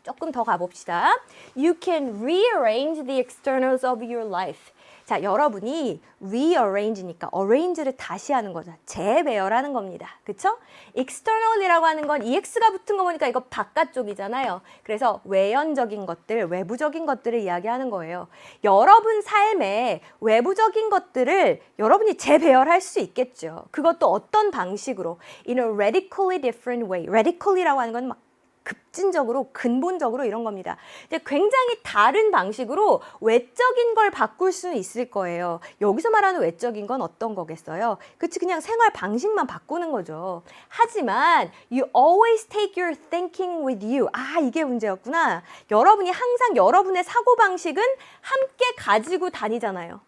조금 더 가봅시다. You can rearrange the externals of your life. 자, 여러분이 rearrange니까 arrange를 다시 하는 거죠. 재배열하는 겁니다. 그쵸? external이라고 하는 건 EX가 붙은 거 보니까 이거 바깥쪽이잖아요. 그래서 외연적인 것들, 외부적인 것들을 이야기하는 거예요. 여러분 삶의 외부적인 것들을 여러분이 재배열할 수 있겠죠. 그것도 어떤 방식으로? In a radically different way. radically라고 하는 건 막 급진적으로, 근본적으로 이런 겁니다. 이제 굉장히 다른 방식으로 외적인 걸 바꿀 수는 있을 거예요. 여기서 말하는 외적인 건 어떤 거겠어요? 그치, 그냥 생활 방식만 바꾸는 거죠. 하지만 you always take your thinking with you. 이게 문제였구나. 여러분이 항상 여러분의 사고방식은 함께 가지고 다니잖아요.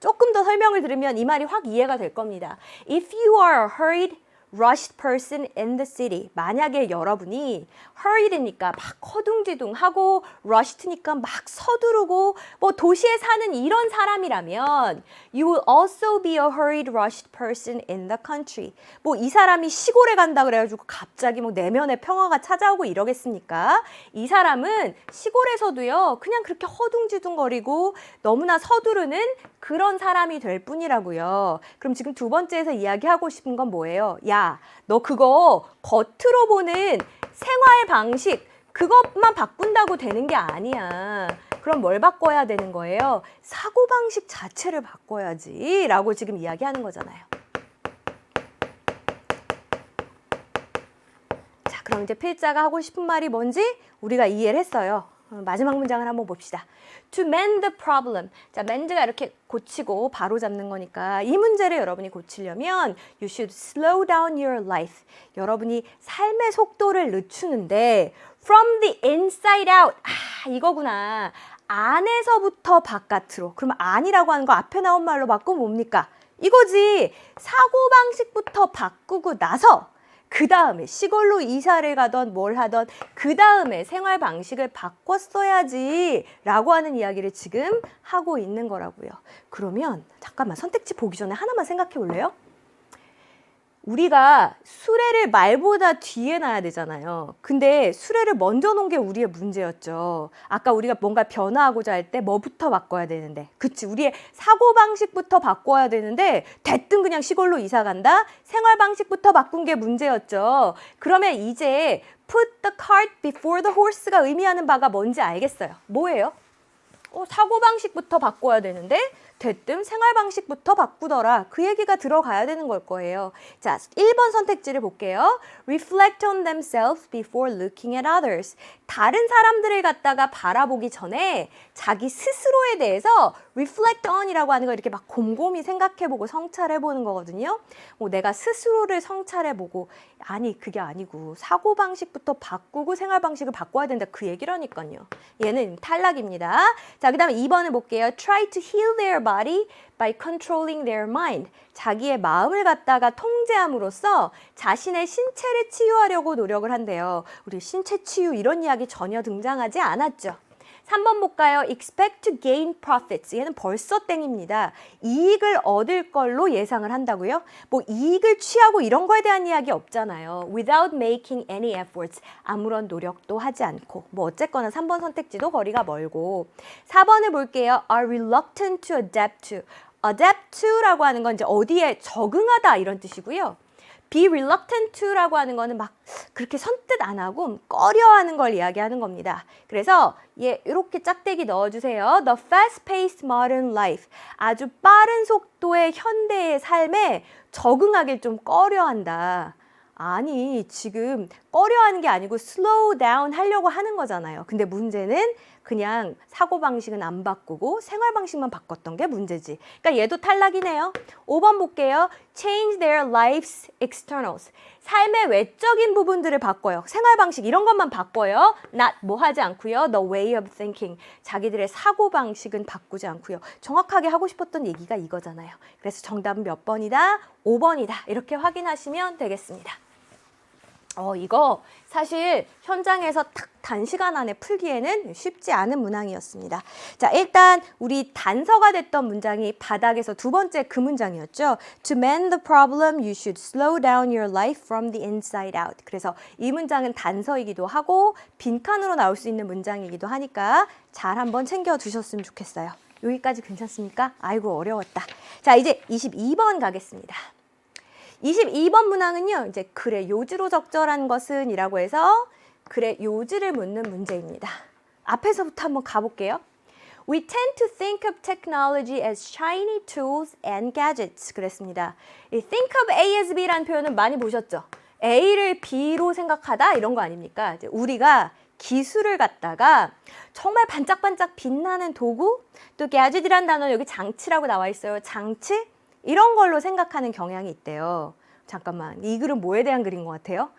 조금 더 설명을 들으면 이 말이 확 이해가 될 겁니다. If you are hurried, rushed person in the city. 만약에 여러분이 hurried니까 막 허둥지둥하고 rushed니까 막 서두르고 뭐 도시에 사는 이런 사람이라면 you will also be a hurried rushed person in the country. 뭐 이 사람이 시골에 간다 그래가지고 갑자기 뭐 내면의 평화가 찾아오고 이러겠습니까? 이 사람은 시골에서도요 그냥 그렇게 허둥지둥거리고 너무나 서두르는 그런 사람이 될 뿐이라고요. 그럼 지금 두 번째에서 이야기하고 싶은 건 뭐예요? 야, 너 그거 겉으로 보는 생활 방식 그것만 바꾼다고 되는 게 아니야. 그럼 뭘 바꿔야 되는 거예요? 사고방식 자체를 바꿔야지 라고 지금 이야기하는 거잖아요. 자, 그럼 이제 필자가 하고 싶은 말이 뭔지 우리가 이해를 했어요. 마지막 문장을 한번 봅시다. To mend the problem. 자, mend가 이렇게 고치고 바로 잡는 거니까 이 문제를 여러분이 고치려면 you should slow down your life. 여러분이 삶의 속도를 늦추는데 from the inside out. 아, 이거구나. 안에서부터 바깥으로. 그럼 안이라고 하는 거 앞에 나온 말로 바꾸면 뭡니까? 이거지. 사고방식부터 바꾸고 나서 그 다음에 시골로 이사를 가던 뭘 하던 그 다음에 생활 방식을 바꿨어야지 라고 하는 이야기를 지금 하고 있는 거라고요. 그러면 잠깐만 선택지 보기 전에 하나만 생각해 볼래요? 우리가 수레를 말보다 뒤에 놔야 되잖아요. 근데 수레를 먼저 놓은 게 우리의 문제였죠. 아까 우리가 뭔가 변화하고자 할 때 뭐부터 바꿔야 되는데. 그치, 우리의 사고방식부터 바꿔야 되는데 대뜸 그냥 시골로 이사 간다? 생활방식부터 바꾼 게 문제였죠. 그러면 이제 put the cart before the horse가 의미하는 바가 뭔지 알겠어요. 뭐예요? 사고방식부터 바꿔야 되는데 대뜸 생활방식부터 바꾸더라. 그 얘기가 들어가야 되는 걸 거예요. 자, 1번 선택지를 볼게요. Reflect on themselves before looking at others. 다른 사람들을 갖다가 바라보기 전에 자기 스스로에 대해서 reflect on이라고 하는 걸 이렇게 막 곰곰이 생각해보고 성찰해보는 거거든요. 내가 스스로를 성찰해보고 아니 그게 아니고 사고방식부터 바꾸고 생활방식을 바꿔야 된다. 그 얘기라니까요. 얘는 탈락입니다. 자, 그 다음에 2번을 볼게요. Try to heal their body by controlling their mind. 자기의 마음을 갖다가 통제함으로써 자신의 신체를 치유하려고 노력을 한대요. 우리 신체 치유 이런 이야기 전혀 등장하지 않았죠. 3번 볼까요? Expect to gain profits. 얘는 벌써 땡입니다. 이익을 얻을 걸로 예상을 한다고요? 뭐 이익을 취하고 이런 거에 대한 이야기 없잖아요. Without making any efforts. 아무런 노력도 하지 않고. 뭐 어쨌거나 3번 선택지도 거리가 멀고. 4번을 볼게요. Are reluctant to adapt to. adapt to라고 하는 건 이제 어디에 적응하다 이런 뜻이고요. be reluctant to라고 하는 거는 막 그렇게 선뜻 안 하고 꺼려하는 걸 이야기하는 겁니다. 그래서 이렇게 짝대기 넣어주세요. The fast-paced modern life. 아주 빠른 속도의 현대의 삶에 적응하길 좀 꺼려한다. 아니, 지금 꺼려하는 게 아니고 slow down 하려고 하는 거잖아요. 근데 문제는 그냥 사고방식은 안 바꾸고 생활방식만 바꿨던 게 문제지. 그러니까 얘도 탈락이네요. 5번 볼게요. Change their life's externals. 삶의 외적인 부분들을 바꿔요. 생활방식 이런 것만 바꿔요. Not 뭐 하지 않고요. The way of thinking. 자기들의 사고방식은 바꾸지 않고요. 정확하게 하고 싶었던 얘기가 이거잖아요. 그래서 정답은 몇 번이다? 5번이다. 이렇게 확인하시면 되겠습니다. 이거 사실 현장에서 딱 단시간 안에 풀기에는 쉽지 않은 문항이었습니다. 자, 일단 우리 단서가 됐던 문장이 바닥에서 두 번째 그 문장이었죠. To mend the problem, you should slow down your life from the inside out. 그래서 이 문장은 단서이기도 하고 빈칸으로 나올 수 있는 문장이기도 하니까 잘 한번 챙겨두셨으면 좋겠어요. 여기까지 괜찮습니까? 아이고 어려웠다. 자, 이제 22번 가겠습니다. 22번 문항은요, 이제 그래 요지로 적절한 것은 이라고 해서 그래 요지를 묻는 문제입니다. 앞에서부터 한번 가볼게요. We tend to think of technology as shiny tools and gadgets. 그랬습니다. 이 think of A as B라는 표현은 많이 보셨죠? A를 B로 생각하다 이런 거 아닙니까? 이제 우리가 기술을 갖다가 정말 반짝반짝 빛나는 도구, 또 gadget이라는 단어 여기 장치라고 나와 있어요. 장치? 이런 걸로 생각하는 경향이 있대요. 잠깐만, 이 글은 뭐에 대한 글인 것 같아요?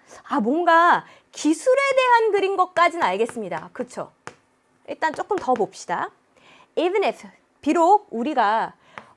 뭔가 기술에 대한 글인 것까지는 알겠습니다. 그렇죠? 일단 조금 더 봅시다. Even if, 비록 우리가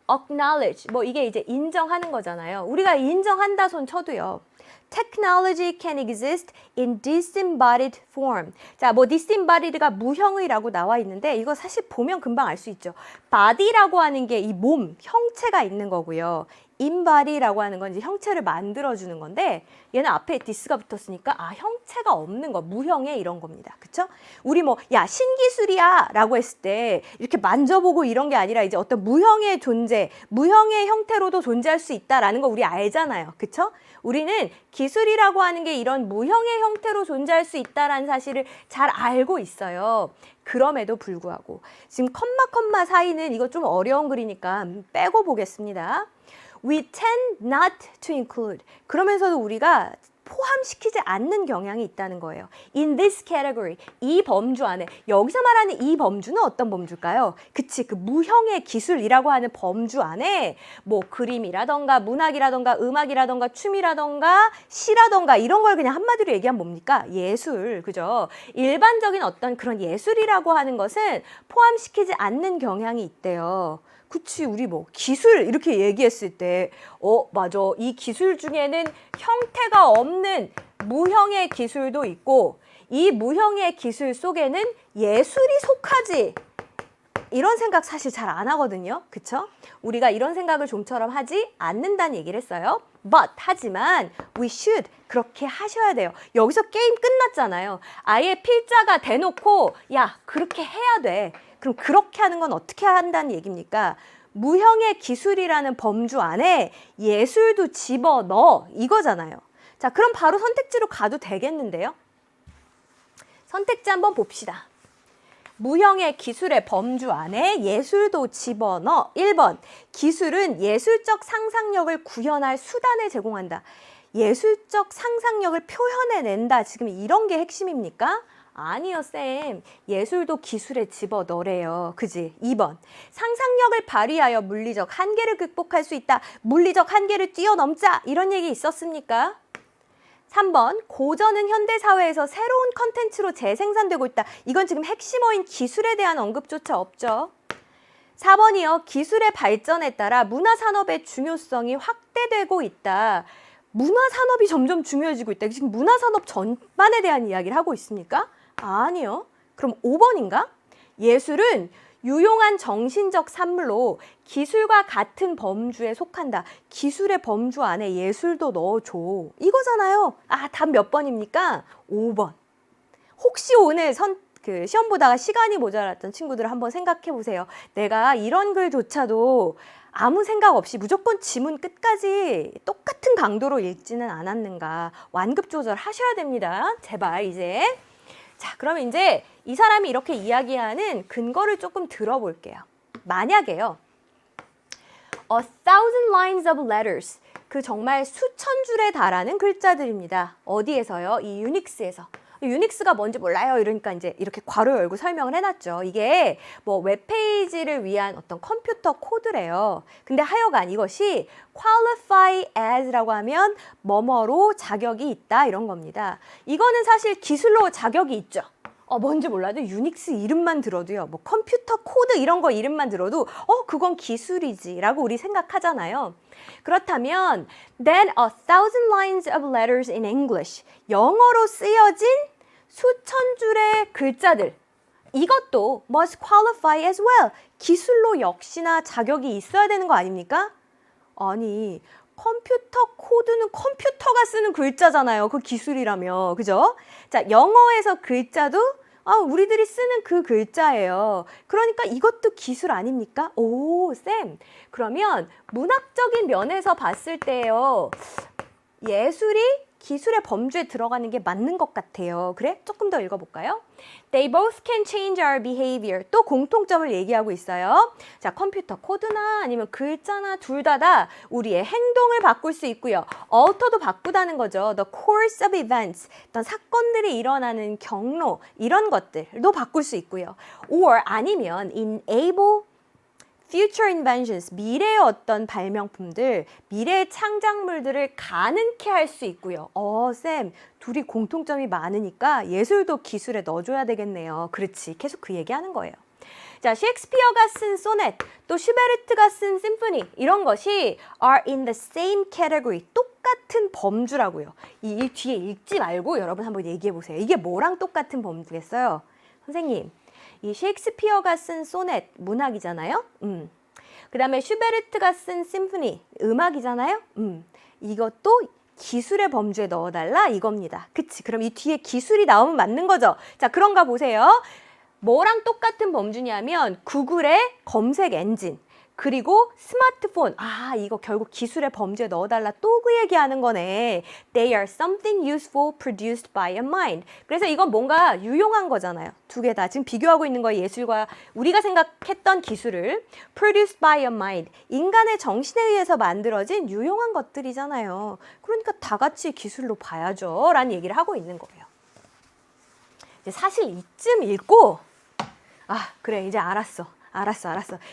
acknowledge, 뭐 이게 이제 인정하는 거잖아요. 우리가 인정한다 손 쳐도요. Technology can exist in disembodied form. 자, 뭐 disembodied가 무형의라고 나와 있는데 이거 사실 보면 금방 알 수 있죠. body라고 하는 게 이 몸, 형체가 있는 거고요. inbody라고 하는 건 이제 형체를 만들어주는 건데 얘는 앞에 this가 붙었으니까 아, 형체가 없는 거, 무형의 이런 겁니다. 그쵸? 우리 뭐, 야, 신기술이야 라고 했을 때 이렇게 만져보고 이런 게 아니라 이제 어떤 무형의 존재, 무형의 형태로도 존재할 수 있다라는 거 우리 알잖아요. 그쵸? 우리는 기술이라고 하는 게 이런 무형의 형태로 존재할 수 있다라는 사실을 잘 알고 있어요. 그럼에도 불구하고 지금 컴마 사이는 이거 좀 어려운 글이니까 빼고 보겠습니다. We tend not to include. 그러면서도 우리가 포함시키지 않는 경향이 있다는 거예요. In this category, 이 범주 안에. 여기서 말하는 이 범주는 어떤 범주일까요? 그치, 그 무형의 기술이라고 하는 범주 안에 뭐 그림이라던가 문학이라던가 음악이라던가 춤이라던가 시라던가 이런 걸 그냥 한마디로 얘기하면 뭡니까? 예술, 그죠? 일반적인 어떤 그런 예술이라고 하는 것은 포함시키지 않는 경향이 있대요. 그치, 우리 뭐 기술 이렇게 얘기했을 때 맞아, 이 기술 중에는 형태가 없는 무형의 기술도 있고 이 무형의 기술 속에는 예술이 속하지, 이런 생각 사실 잘 안 하거든요. 그쵸? 우리가 이런 생각을 좀처럼 하지 않는다는 얘기를 했어요. But, 하지만 we should, 그렇게 하셔야 돼요. 여기서 게임 끝났잖아요. 아예 필자가 대놓고 야, 그렇게 해야 돼. 그럼 그렇게 하는 건 어떻게 한다는 얘기입니까? 무형의 기술이라는 범주 안에 예술도 집어넣어, 이거잖아요. 자, 그럼 바로 선택지로 가도 되겠는데요? 선택지 한번 봅시다. 무형의 기술의 범주 안에 예술도 집어넣어. 1번, 기술은 예술적 상상력을 구현할 수단을 제공한다. 예술적 상상력을 표현해낸다. 지금 이런 게 핵심입니까? 아니요, 쌤. 예술도 기술에 집어넣으래요. 그지? 2번. 상상력을 발휘하여 물리적 한계를 극복할 수 있다. 물리적 한계를 뛰어넘자. 이런 얘기 있었습니까? 3번. 고전은 현대사회에서 새로운 컨텐츠로 재생산되고 있다. 이건 지금 핵심어인 기술에 대한 언급조차 없죠. 4번이요. 기술의 발전에 따라 문화산업의 중요성이 확대되고 있다. 문화산업이 점점 중요해지고 있다. 지금 문화산업 전반에 대한 이야기를 하고 있습니까? 아니요. 그럼 5번인가? 예술은 유용한 정신적 산물로 기술과 같은 범주에 속한다. 기술의 범주 안에 예술도 넣어줘. 이거잖아요. 아, 답 몇 번입니까? 5번. 혹시 오늘 시험 보다가 시간이 모자랐던 친구들 한번 생각해 보세요. 내가 이런 글조차도 아무 생각 없이 무조건 지문 끝까지 똑같은 강도로 읽지는 않았는가. 완급 조절하셔야 됩니다. 제발 이제. 자, 그러면 이제 이 사람이 이렇게 이야기하는 근거를 조금 들어볼게요. 만약에요. A thousand lines of letters. 그 정말 수천 줄에 달하는 글자들입니다. 어디에서요? 이 유닉스에서. 유닉스가 뭔지 몰라요. 이러니까 이제 이렇게 괄호 열고 설명을 해놨죠. 이게 뭐 웹페이지를 위한 어떤 컴퓨터 코드래요. 근데 하여간 이것이 qualify as라고 하면 뭐뭐로 자격이 있다 이런 겁니다. 이거는 사실 기술로 자격이 있죠. 뭔지 몰라도 유닉스 이름만 들어도요. 뭐 컴퓨터 코드 이런 거 이름만 들어도 그건 기술이지 라고 우리 생각하잖아요. 그렇다면 then a thousand lines of letters in English. 영어로 쓰여진 수천 줄의 글자들. 이것도 must qualify as well. 기술로 역시나 자격이 있어야 되는 거 아닙니까? 아니, 컴퓨터 코드는 컴퓨터가 쓰는 글자잖아요. 그 기술이라며. 그죠? 자, 영어에서 글자도 우리들이 쓰는 그 글자예요. 그러니까 이것도 기술 아닙니까? 오, 쌤. 그러면 문학적인 면에서 봤을 때요. 예술이 기술의 범주에 들어가는 게 맞는 것 같아요. 그래? 조금 더 읽어볼까요? They both can change our behavior. 또 공통점을 얘기하고 있어요. 자, 컴퓨터 코드나 아니면 글자나 둘 다 우리의 행동을 바꿀 수 있고요. alter도 바꾸다는 거죠. The course of events. 어떤 사건들이 일어나는 경로 이런 것들도 바꿀 수 있고요. or 아니면 enable future inventions, 미래의 어떤 발명품들, 미래의 창작물들을 가능케 할 수 있고요. 쌤, 둘이 공통점이 많으니까 예술도 기술에 넣어줘야 되겠네요. 그렇지, 계속 그 얘기하는 거예요. 자, 셰익스피어가 쓴 소넷, 또 슈베르트가 쓴 심포니 이런 것이 are in the same category, 똑같은 범주라고요. 이 뒤에 읽지 말고 여러분 한번 얘기해 보세요. 이게 뭐랑 똑같은 범주겠어요? 선생님, 이 셰익스피어가 쓴 소넷 문학이잖아요. 그 다음에 슈베르트가 쓴 심포니 음악이잖아요. 이것도 기술의 범주에 넣어달라 이겁니다. 그치? 그럼 이 뒤에 기술이 나오면 맞는 거죠. 자, 그런가 보세요. 뭐랑 똑같은 범주냐면 구글의 검색 엔진, 그리고 스마트폰. 아, 이거 결국 기술의 범주에 넣어달라 또 그 얘기하는 거네. They are something useful produced by a mind. 그래서 이건 뭔가 유용한 거잖아요. 두 개 다. 지금 비교하고 있는 거예요. 예술과 우리가 생각했던 기술을 produced by a mind. 인간의 정신에 의해서 만들어진 유용한 것들이잖아요. 그러니까 다 같이 기술로 봐야죠. 라는 얘기를 하고 있는 거예요. 이제 사실 이쯤 읽고 아, 그래, 이제 알았어.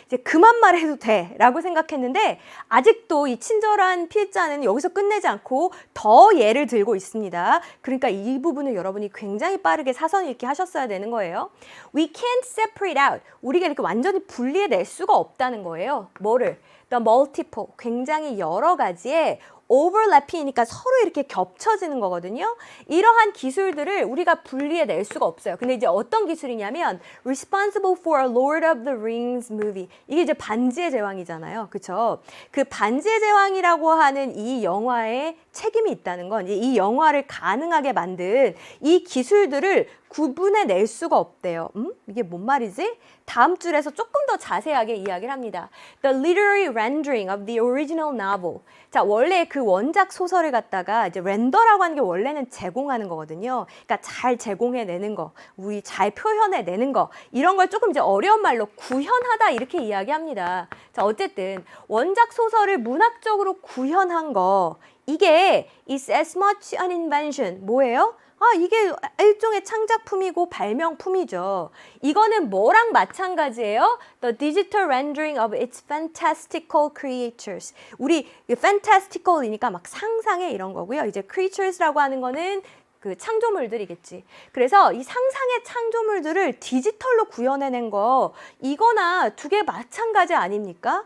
이제 그만 말해도 돼. 라고 생각했는데, 아직도 이 친절한 필자는 여기서 끝내지 않고 더 예를 들고 있습니다. 그러니까 이 부분을 여러분이 굉장히 빠르게 사선 읽기 하셨어야 되는 거예요. We can't separate out. 우리가 이렇게 완전히 분리해낼 수가 없다는 거예요. 뭐를? The multiple. 굉장히 여러 가지의 overlapp이니까 서로 이렇게 겹쳐지는 거거든요. 이러한 기술들을 우리가 분리해낼 수가 없어요. 근데 이제 어떤 기술이냐면 responsible for a Lord of the Rings movie. 이게 이제 반지의 제왕이잖아요. 그쵸? 그 반지의 제왕이라고 하는 이 영화에 책임이 있다는 건 이 영화를 가능하게 만든 이 기술들을 구분해낼 수가 없대요. 이게 뭔 말이지? 다음 줄에서 조금 더 자세하게 이야기를 합니다. The literary rendering of the original novel. 자, 원래 그 원작 소설을 갖다가 이제 렌더라고 하는 게 원래는 제공하는 거거든요. 그러니까 잘 제공해내는 거, 우리 잘 표현해내는 거, 이런 걸 조금 이제 어려운 말로 구현하다 이렇게 이야기합니다. 자, 어쨌든 원작 소설을 문학적으로 구현한 거, 이게 is as much an invention. 뭐예요? 아, 이게 일종의 창작품이고 발명품이죠. 이거는 뭐랑 마찬가지예요? The digital rendering of its fantastical creatures. 우리 fantastical이니까 막 상상해 이런 거고요. 이제 creatures라고 하는 거는 그 창조물들이겠지. 그래서 이 상상의 창조물들을 디지털로 구현해낸 거, 이거나 두 개 마찬가지 아닙니까?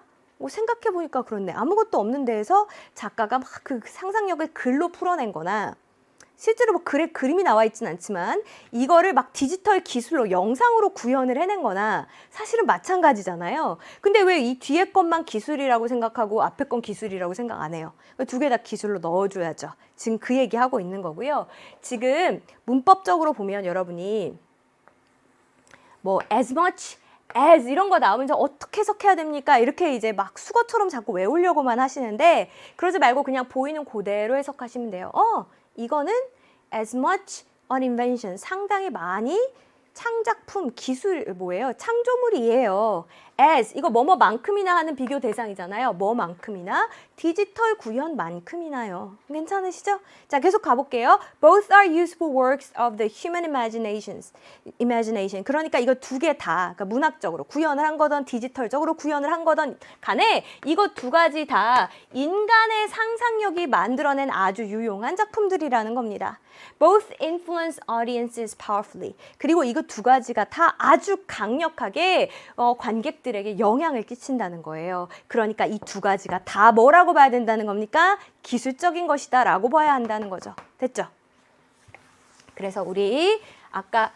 생각해보니까 그렇네. 아무것도 없는 데에서 작가가 막 그 상상력을 글로 풀어낸 거나, 실제로 뭐 글에 그림이 나와 있진 않지만 이거를 막 디지털 기술로 영상으로 구현을 해낸 거나 사실은 마찬가지잖아요. 근데 왜 이 뒤에 것만 기술이라고 생각하고 앞에 건 기술이라고 생각 안 해요? 두 개 다 기술로 넣어줘야죠. 지금 그 얘기하고 있는 거고요. 지금 문법적으로 보면 여러분이 뭐 as much as 이런 거 나오면서 어떻게 해석해야 됩니까? 이렇게 이제 막 수거처럼 자꾸 외우려고만 하시는데 그러지 말고 그냥 보이는 그대로 해석하시면 돼요. 이거는 as much an invention, 상당히 많이 창작품, 기술 뭐예요? 창조물이에요. as, 이거 뭐뭐만큼이나 하는 비교 대상이잖아요. 뭐만큼이나, 디지털 구현만큼이나요. 괜찮으시죠? 자, 계속 가볼게요. Both are useful works of the human imagination. 그러니까 이거 두 개 다, 그러니까 문학적으로 구현을 한 거든 디지털적으로 구현을 한 거든 간에 이거 두 가지 다 인간의 상상력이 만들어낸 아주 유용한 작품들이라는 겁니다. Both influence audiences powerfully. 그리고 이거 두 가지가 다 아주 강력하게 관객들에게 영향을 끼친다는 거예요. 그러니까 이 두 가지가 다 뭐라고 봐야 된다는 겁니까? 기술적인 것이다 라고 봐야 한다는 거죠. 됐죠? 그래서 우리 아까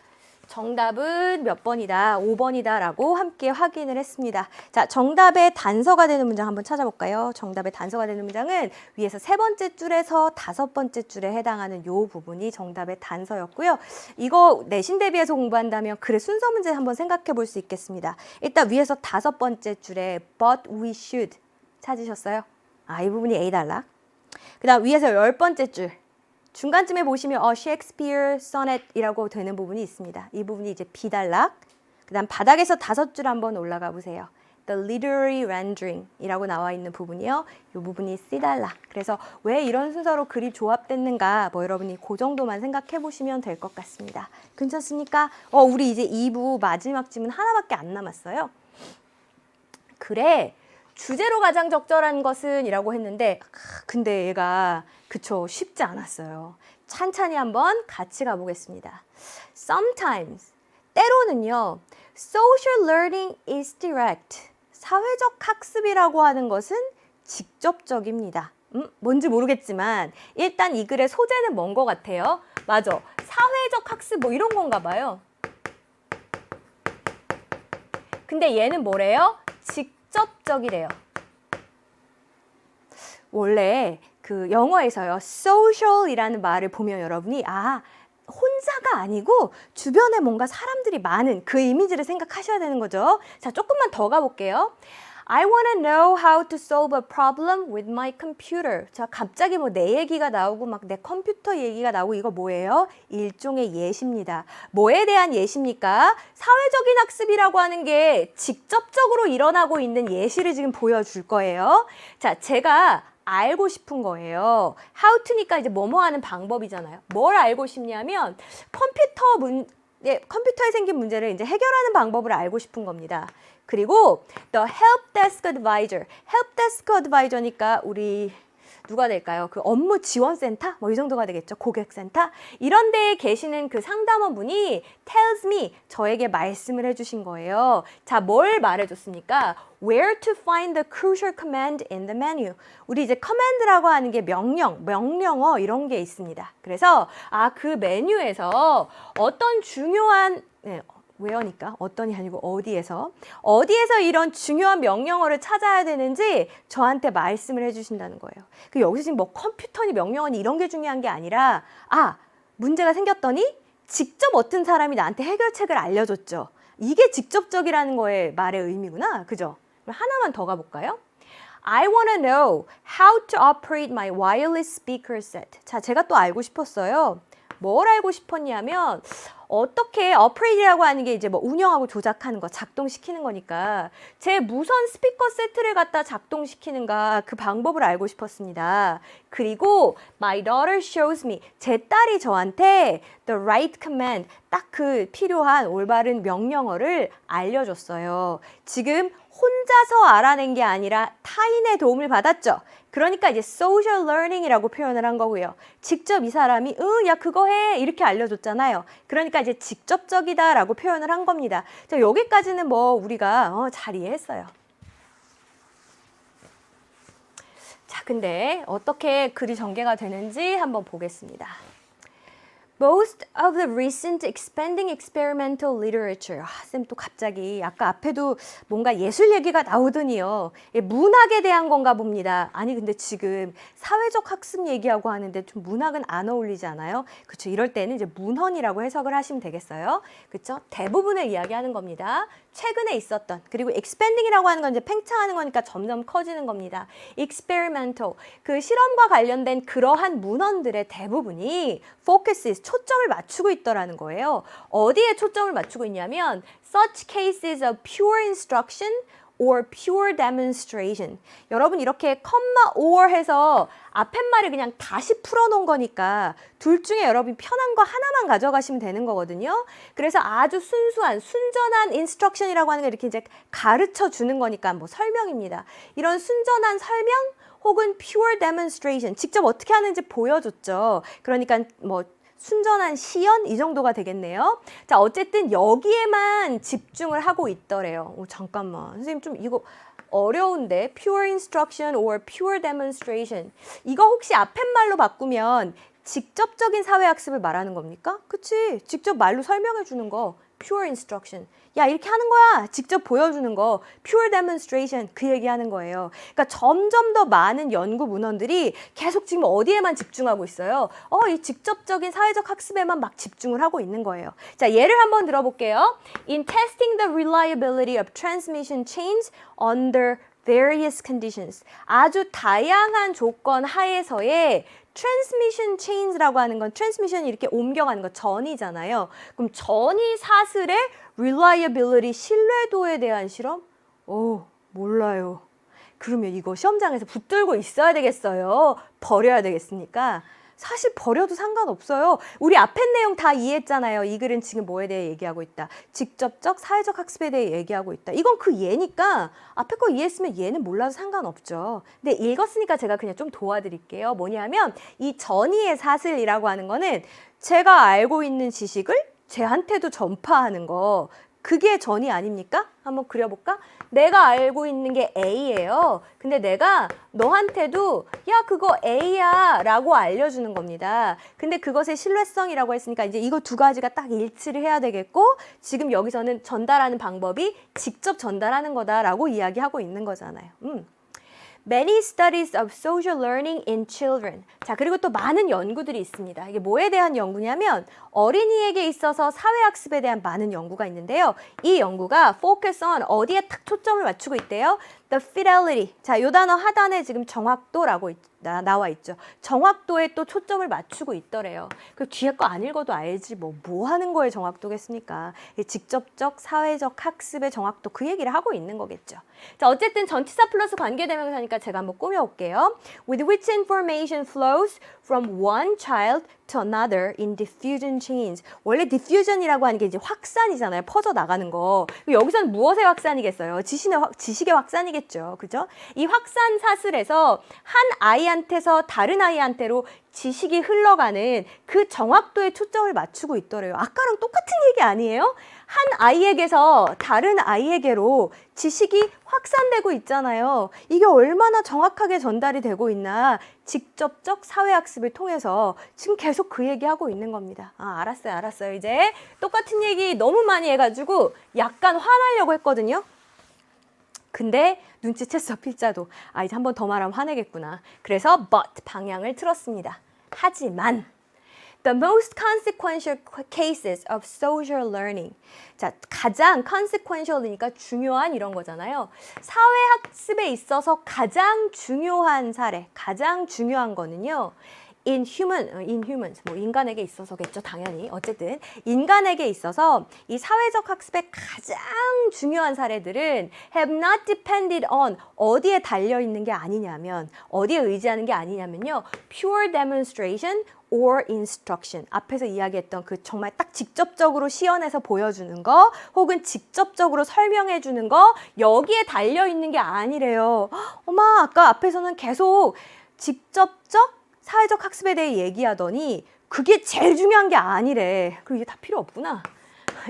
정답은 몇 번이다? 5번이다 라고 함께 확인을 했습니다. 자, 정답의 단서가 되는 문장 한번 찾아볼까요? 정답의 단서가 되는 문장은 위에서 세 번째 줄에서 다섯 번째 줄에 해당하는 요 부분이 정답의 단서였고요. 이거 내신 대비해서 공부한다면 글의 순서 문제 한번 생각해 볼 수 있겠습니다. 일단 위에서 다섯 번째 줄에 but we should 찾으셨어요? 이 부분이 A 단락. 그 다음 위에서 열 번째 줄. 중간쯤에 보시면 셰익스피어 소넷이라고 되는 부분이 있습니다. 이 부분이 이제 B 단락. 그 다음 바닥에서 다섯 줄 한번 올라가 보세요. The literary rendering 이라고 나와 있는 부분이요. 이 부분이 C 단락. 그래서 왜 이런 순서로 글이 조합됐는가 여러분이 그 정도만 생각해 보시면 될 것 같습니다. 괜찮습니까? 우리 이제 2부 마지막 질문 하나밖에 안 남았어요. 그래. 주제로 가장 적절한 것은 이라고 했는데 근데 얘가 그쵸 쉽지 않았어요. 찬찬히 한번 같이 가보겠습니다. Sometimes 때로는요 Social learning is direct. 사회적 학습이라고 하는 것은 직접적입니다. 뭔지 모르겠지만 일단 이 글의 소재는 뭔 것 같아요? 맞아. 사회적 학습 뭐 이런 건가 봐요. 근데 얘는 뭐래요? 직접적이래요. 원래 그 영어에서요. social이라는 말을 보면 여러분이 혼자가 아니고 주변에 뭔가 사람들이 많은 그 이미지를 생각하셔야 되는 거죠. 자, 조금만 더 가볼게요. I want to know how to solve a problem with my computer. 자, 갑자기 뭐 내 얘기가 나오고 막 내 컴퓨터 얘기가 나오고 이거 뭐예요? 일종의 예시입니다. 뭐에 대한 예시입니까? 사회적인 학습이라고 하는 게 직접적으로 일어나고 있는 예시를 지금 보여줄 거예요. 자, 제가 알고 싶은 거예요. How to니까 이제 뭐뭐 하는 방법이잖아요. 뭘 알고 싶냐면 컴퓨터에 생긴 문제를 이제 해결하는 방법을 알고 싶은 겁니다. 그리고 the help desk advisor. help desk advisor니까 우리 누가 될까요? 그 업무 지원센터? 뭐 이 정도가 되겠죠. 고객센터? 이런 데에 계시는 그 상담원분이 tells me, 저에게 말씀을 해주신 거예요. 자, 뭘 말해줬습니까? Where to find the crucial command in the menu. 우리 이제 command라고 하는 게 명령어 이런 게 있습니다. 그래서 그 메뉴에서 어떤 중요한 where니까 어떤이 아니고 어디에서 이런 중요한 명령어를 찾아야 되는지 저한테 말씀을 해주신다는 거예요. 여기서 지금 뭐 컴퓨터니 명령어니 이런 게 중요한 게 아니라 문제가 생겼더니 직접 어떤 사람이 나한테 해결책을 알려줬죠. 이게 직접적이라는 거의 말의 의미구나. 그죠? 그럼 하나만 더 가볼까요? I want to know how to operate my wireless speaker set. 자, 제가 또 알고 싶었어요. 뭘 알고 싶었냐면 어떻게 업그레이드라고 하는 게 이제 뭐 운영하고 조작하는 거, 작동시키는 거니까 제 무선 스피커 세트를 갖다 작동시키는가 그 방법을 알고 싶었습니다. 그리고 my daughter shows me, 제 딸이 저한테 the right command, 딱 그 필요한 올바른 명령어를 알려줬어요. 지금 혼자서 알아낸 게 아니라 타인의 도움을 받았죠. 그러니까 이제 social learning이라고 표현을 한 거고요. 직접 이 사람이 야 그거 해 이렇게 알려줬잖아요. 그러니까 이제 직접적이다라고 표현을 한 겁니다. 자, 여기까지는 뭐 우리가 잘 이해했어요. 자, 근데 어떻게 글이 전개가 되는지 한번 보겠습니다. Most of the recent expanding experimental literature. 쌤 또 갑자기 아까 앞에도 뭔가 예술 얘기가 나오더니요. 문학에 대한 건가 봅니다. 아니 근데 지금 사회적 학습 얘기하고 하는데 좀 문학은 안 어울리지 않아요? 그렇죠. 이럴 때는 이제 문헌이라고 해석을 하시면 되겠어요. 그렇죠? 대부분을 이야기하는 겁니다. 최근에 있었던, 그리고 expanding이라고 하는 건 이제 팽창하는 거니까 점점 커지는 겁니다. experimental, 그 실험과 관련된 그러한 문헌들의 대부분이 focuses, 초점을 맞추고 있더라는 거예요. 어디에 초점을 맞추고 있냐면 such cases of pure instruction or pure demonstration. 여러분 이렇게 comma or 해서 앞에 말을 그냥 다시 풀어놓은 거니까 둘 중에 여러분이 편한 거 하나만 가져가시면 되는 거거든요. 그래서 아주 순전한 instruction이라고 하는 게 이렇게 이제 가르쳐 주는 거니까 뭐 설명입니다. 이런 순전한 설명 혹은 pure demonstration, 직접 어떻게 하는지 보여줬죠. 그러니까 뭐 순전한 시연 이 정도가 되겠네요. 자, 어쨌든 여기에만 집중을 하고 있더래요. 잠깐만, 선생님 좀 이거 어려운데 pure instruction or pure demonstration, 이거 혹시 앞에 말로 바꾸면 직접적인 사회학습을 말하는 겁니까? 그치? 직접 말로 설명해 주는 거 pure instruction. 야, 이렇게 하는 거야. 직접 보여주는 거 pure demonstration, 그 얘기하는 거예요. 그러니까 점점 더 많은 연구 문헌들이 계속 지금 어디에만 집중하고 있어요. 이 직접적인 사회적 학습에만 막 집중을 하고 있는 거예요. 자, 예를 한번 들어볼게요. In testing the reliability of transmission chains under various conditions. 아주 다양한 조건 하에서의 transmission chains라고 하는 건 transmission이 이렇게 옮겨가는 거 전이잖아요. 그럼 전이 사슬의 reliability, 신뢰도에 대한 실험? 몰라요. 그러면 이거 시험장에서 붙들고 있어야 되겠어요? 버려야 되겠습니까? 사실 버려도 상관없어요. 우리 앞에 내용 다 이해했잖아요. 이 글은 지금 뭐에 대해 얘기하고 있다. 직접적 사회적 학습에 대해 얘기하고 있다. 이건 그 예니까 앞에 거 이해했으면 얘는 몰라도 상관없죠. 근데 읽었으니까 제가 그냥 좀 도와드릴게요. 뭐냐면 이 전이의 사슬이라고 하는 거는 제가 알고 있는 지식을 쟤한테도 전파하는 거, 그게 전이 아닙니까? 한번 그려볼까? 내가 알고 있는 게 A예요. 근데 내가 너한테도 야 그거 A야 라고 알려주는 겁니다. 근데 그것의 신뢰성이라고 했으니까 이제 이거 두 가지가 딱 일치를 해야 되겠고 지금 여기서는 전달하는 방법이 직접 전달하는 거다라고 이야기하고 있는 거잖아요. Many studies of social learning in children. 자, 그리고 또 많은 연구들이 있습니다. 이게 뭐에 대한 연구냐면 어린이에게 있어서 사회학습에 대한 많은 연구가 있는데요. 이 연구가 focus on 어디에 딱 초점을 맞추고 있대요. The fidelity. 자, 요 단어 하단에 지금 정확도라고 나와 있죠. 정확도에 또 초점을 맞추고 있더래요. 그 뒤에 거 안 읽어도 알지 뭐 하는 거에 정확도겠습니까? 직접적 사회적 학습의 정확도 그 얘기를 하고 있는 거겠죠. 자, 어쨌든 전치사 플러스 관계대명사니까 제가 한번 꾸며올게요. With which information flows from one child to another in diffusion chains. 원래 diffusion이라고 하는 게 이제 확산이잖아요. 퍼져 나가는 거. 여기서는 무엇의 확산이겠어요? 지식의 확산이겠죠. 그죠? 이 확산 사슬에서 한 아이한테서 다른 아이한테로 지식이 흘러가는 그 정확도에 초점을 맞추고 있더래요. 아까랑 똑같은 얘기 아니에요? 한 아이에게서 다른 아이에게로 지식이 확산되고 있잖아요. 이게 얼마나 정확하게 전달이 되고 있나 직접적 사회학습을 통해서 지금 계속 그 얘기하고 있는 겁니다. 아, 알았어요. 이제 똑같은 얘기 너무 많이 해가지고 약간 화나려고 했거든요. 근데 눈치챘어, 필자도. 아, 이제 한 번 더 말하면 화내겠구나. 그래서 but 방향을 틀었습니다. 하지만 The most consequential cases of social learning. 자, 가장 consequential이니까 중요한 이런 거잖아요. 사회학습에 있어서 가장 중요한 사례, 가장 중요한 거는요. in humans, 뭐 인간에게 있어서겠죠, 당연히. 어쨌든 인간에게 있어서 이 사회적 학습의 가장 중요한 사례들은 have not depended on 어디에 달려 있는 게 아니냐면 어디에 의지하는 게 아니냐면요. pure demonstration or instruction. 앞에서 이야기했던 그 정말 딱 직접적으로 시연해서 보여주는 거 혹은 직접적으로 설명해 주는 거 여기에 달려 있는 게 아니래요. 엄마, 아까 앞에서는 계속 직접적 사회적 학습에 대해 얘기하더니 그게 제일 중요한 게 아니래. 그럼 이게 다 필요 없구나.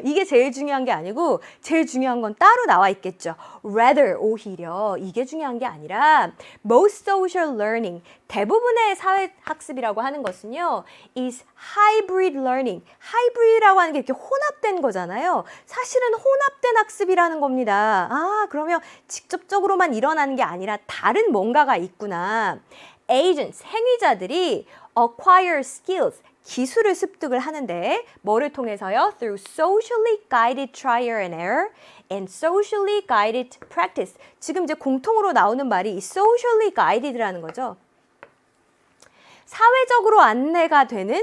이게 제일 중요한 게 아니고 제일 중요한 건 따로 나와 있겠죠. Rather, 오히려 이게 중요한 게 아니라 most social learning, 대부분의 사회학습이라고 하는 것은요. is hybrid learning. hybrid이라고 하는 게 이렇게 혼합된 거잖아요. 사실은 혼합된 학습이라는 겁니다. 아, 그러면 직접적으로만 일어나는 게 아니라 다른 뭔가가 있구나. agents, 행위자들이 acquire skills, 기술을 습득을 하는데 뭐를 통해서요? Through socially guided trial and error and socially guided practice. 지금 이제 공통으로 나오는 말이 socially guided라는 거죠. 사회적으로 안내가 되는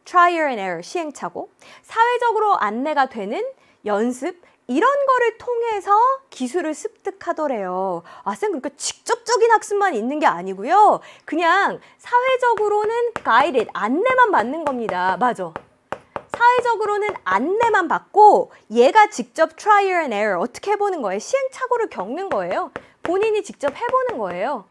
trial and error, 시행착오. 사회적으로 안내가 되는 연습. 이런 거를 통해서 기술을 습득하더래요. 아, 쌤, 그러니까 직접적인 학습만 있는 게 아니고요. 그냥 사회적으로는 guided, 안내만 받는 겁니다. 맞아. 사회적으로는 안내만 받고 얘가 직접 trial and error 어떻게 해보는 거예요? 시행착오를 겪는 거예요. 본인이 직접 해보는 거예요.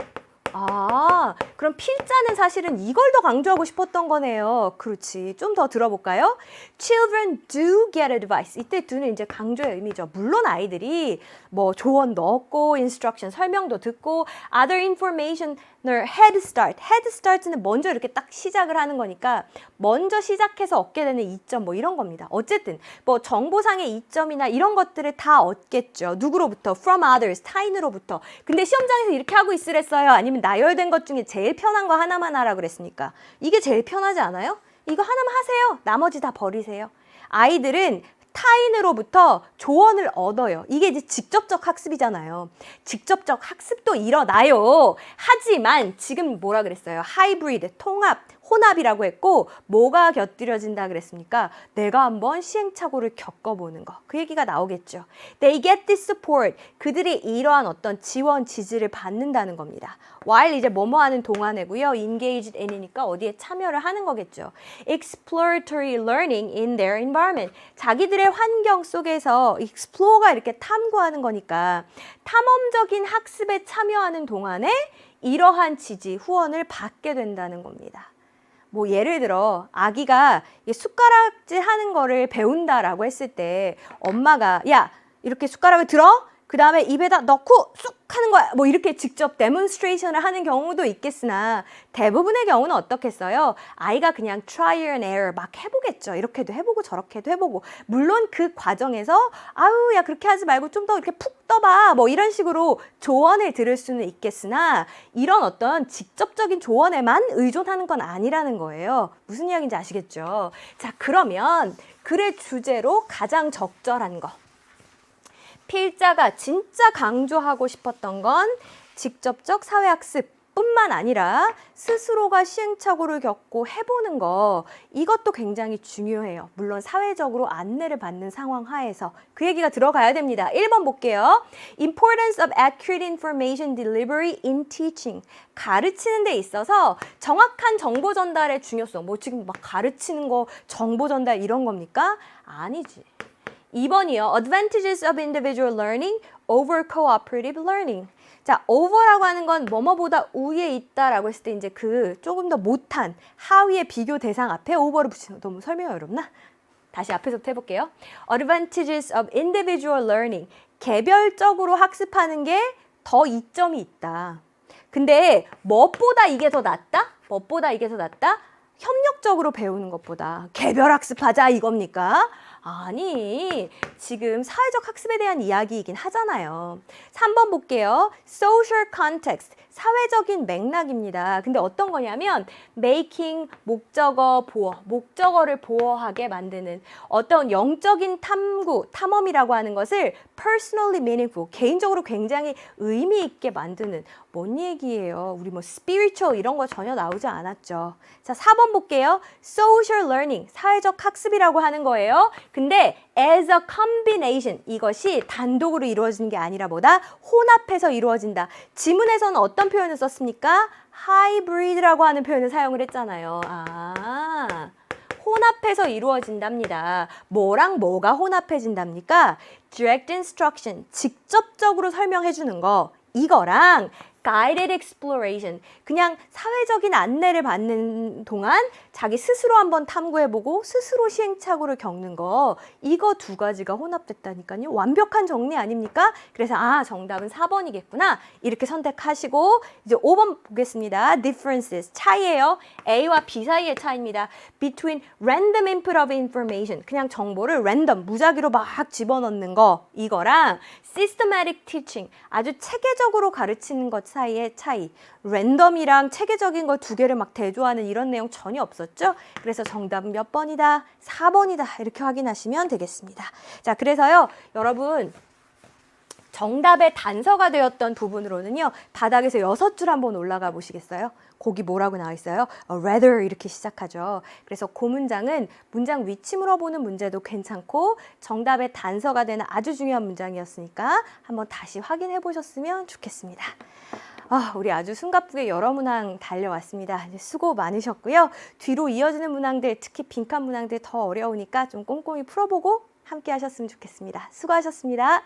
아, 그럼 필자는 사실은 이걸 더 강조하고 싶었던 거네요. 그렇지. 좀 더 들어볼까요? Children do get advice. 이때 do는 이제 강조의 의미죠. 물론 아이들이 뭐 조언도 얻고, instruction 설명도 듣고, other information을 head start. head start는 먼저 이렇게 딱 시작을 하는 거니까 먼저 시작해서 얻게 되는 이점 뭐 이런 겁니다. 어쨌든 뭐 정보상의 이점이나 이런 것들을 다 얻겠죠. 누구로부터? From others. 타인으로부터. 근데 시험장에서 이렇게 하고 있으랬어요. 아니면 나열된 것 중에 제일 편한 거 하나만 하라 그랬습니까? 이게 제일 편하지 않아요? 이거 하나만 하세요. 나머지 다 버리세요. 아이들은 타인으로부터 조언을 얻어요. 이게 이제 직접적 학습이잖아요. 직접적 학습도 일어나요. 하지만 지금 뭐라 그랬어요? 하이브리드, 통합, 혼합이라고 했고 뭐가 곁들여진다 그랬습니까? 내가 한번 시행착오를 겪어보는 거. 그 얘기가 나오겠죠. They get this support. 그들이 이러한 어떤 지원, 지지를 받는다는 겁니다. while 이제 뭐뭐 하는 동안에고요. engaged in이니까 어디에 참여를 하는 거겠죠. exploratory learning in their environment. 자기들의 환경 속에서 explore가 이렇게 탐구하는 거니까 탐험적인 학습에 참여하는 동안에 이러한 지지, 후원을 받게 된다는 겁니다. 뭐 예를 들어 아기가 숟가락질 하는 거를 배운다라고 했을 때 엄마가 야 이렇게 숟가락을 들어 그 다음에 입에다 넣고 쑥 하는 거야 뭐 이렇게 직접 데몬스트레이션을 하는 경우도 있겠으나 대부분의 경우는 어떻겠어요? 아이가 그냥 try and error 막 해보겠죠. 이렇게도 해보고 저렇게도 해보고 물론 그 과정에서 아유 야 그렇게 하지 말고 좀 더 이렇게 푹 떠봐 뭐 이런 식으로 조언을 들을 수는 있겠으나 이런 어떤 직접적인 조언에만 의존하는 건 아니라는 거예요. 무슨 이야기인지 아시겠죠? 자 그러면 글의 주제로 가장 적절한 거 필자가 진짜 강조하고 싶었던 건 직접적 사회학습뿐만 아니라 스스로가 시행착오를 겪고 해보는 거 이것도 굉장히 중요해요. 물론 사회적으로 안내를 받는 상황 하에서 그 얘기가 들어가야 됩니다. 1번 볼게요. Importance of accurate information delivery in teaching. 가르치는 데 있어서 정확한 정보 전달의 중요성. 뭐 지금 막 가르치는 거 정보 전달 이런 겁니까? 아니지. 2번이요. Advantages of individual learning over cooperative learning. 자, over라고 하는 건 뭐뭐보다 우위에 있다라고 했을 때 이제 그 조금 더 못한 하위의 비교 대상 앞에 over를 붙이는 거 너무 설명이 어렵나? 다시 앞에서부터 해볼게요. Advantages of individual learning. 개별적으로 학습하는 게 더 이점이 있다. 근데 무엇보다 이게 더 낫다? 무엇보다 이게 더 낫다? 협력적으로 배우는 것보다 개별 학습하자 이겁니까? 아니, 지금 사회적 학습에 대한 이야기이긴 하잖아요. 3번 볼게요. Social context, 사회적인 맥락입니다. 근데 어떤 거냐면 making, 목적어, 보어, 목적어를 보어하게 만드는 어떤 영적인 탐구, 탐험이라고 하는 것을 personally meaningful, 개인적으로 굉장히 의미 있게 만드는 뭔 얘기예요? 우리 뭐 spiritual 이런 거 전혀 나오지 않았죠. 자, 4번 볼게요. Social learning, 사회적 학습이라고 하는 거예요. 근데 as a combination, 이것이 단독으로 이루어지는 게 아니라 뭐다? 혼합해서 이루어진다. 지문에서는 어떤 표현을 썼습니까? hybrid라고 하는 표현을 사용을 했잖아요. 아, 혼합해서 이루어진답니다. 뭐랑 뭐가 혼합해진답니까? Direct instruction, 직접적으로 설명해 주는 거. 이거랑 guided exploration, 그냥 사회적인 안내를 받는 동안 자기 스스로 한번 탐구해보고 스스로 시행착오를 겪는 거 이거 두 가지가 혼합됐다니까요. 완벽한 정리 아닙니까? 그래서 아 정답은 4번이겠구나 이렇게 선택하시고 이제 5번 보겠습니다. differences, 차이예요. A와 B 사이의 차이입니다. between random input of information, 그냥 정보를 랜덤, 무작위로 막 집어넣는 거 이거랑 systematic teaching, 아주 체계적으로 가르치는 것 사이의 차이. 랜덤이랑 체계적인 거 두 개를 막 대조하는 이런 내용 전혀 없었죠? 그래서 정답은 몇 번이다? 4번이다. 이렇게 확인하시면 되겠습니다. 자, 그래서요, 여러분 정답의 단서가 되었던 부분으로는요, 바닥에서 6줄 한번 올라가 보시겠어요? 거기 뭐라고 나와 있어요? rather 이렇게 시작하죠. 그래서 그 문장은 문장 위치 물어보는 문제도 괜찮고 정답의 단서가 되는 아주 중요한 문장이었으니까 한번 다시 확인해 보셨으면 좋겠습니다. 우리 아주 숨가쁘게 여러 문항 달려왔습니다. 이제 수고 많으셨고요. 뒤로 이어지는 문항들, 특히 빈칸 문항들 더 어려우니까 좀 꼼꼼히 풀어보고 함께 하셨으면 좋겠습니다. 수고하셨습니다.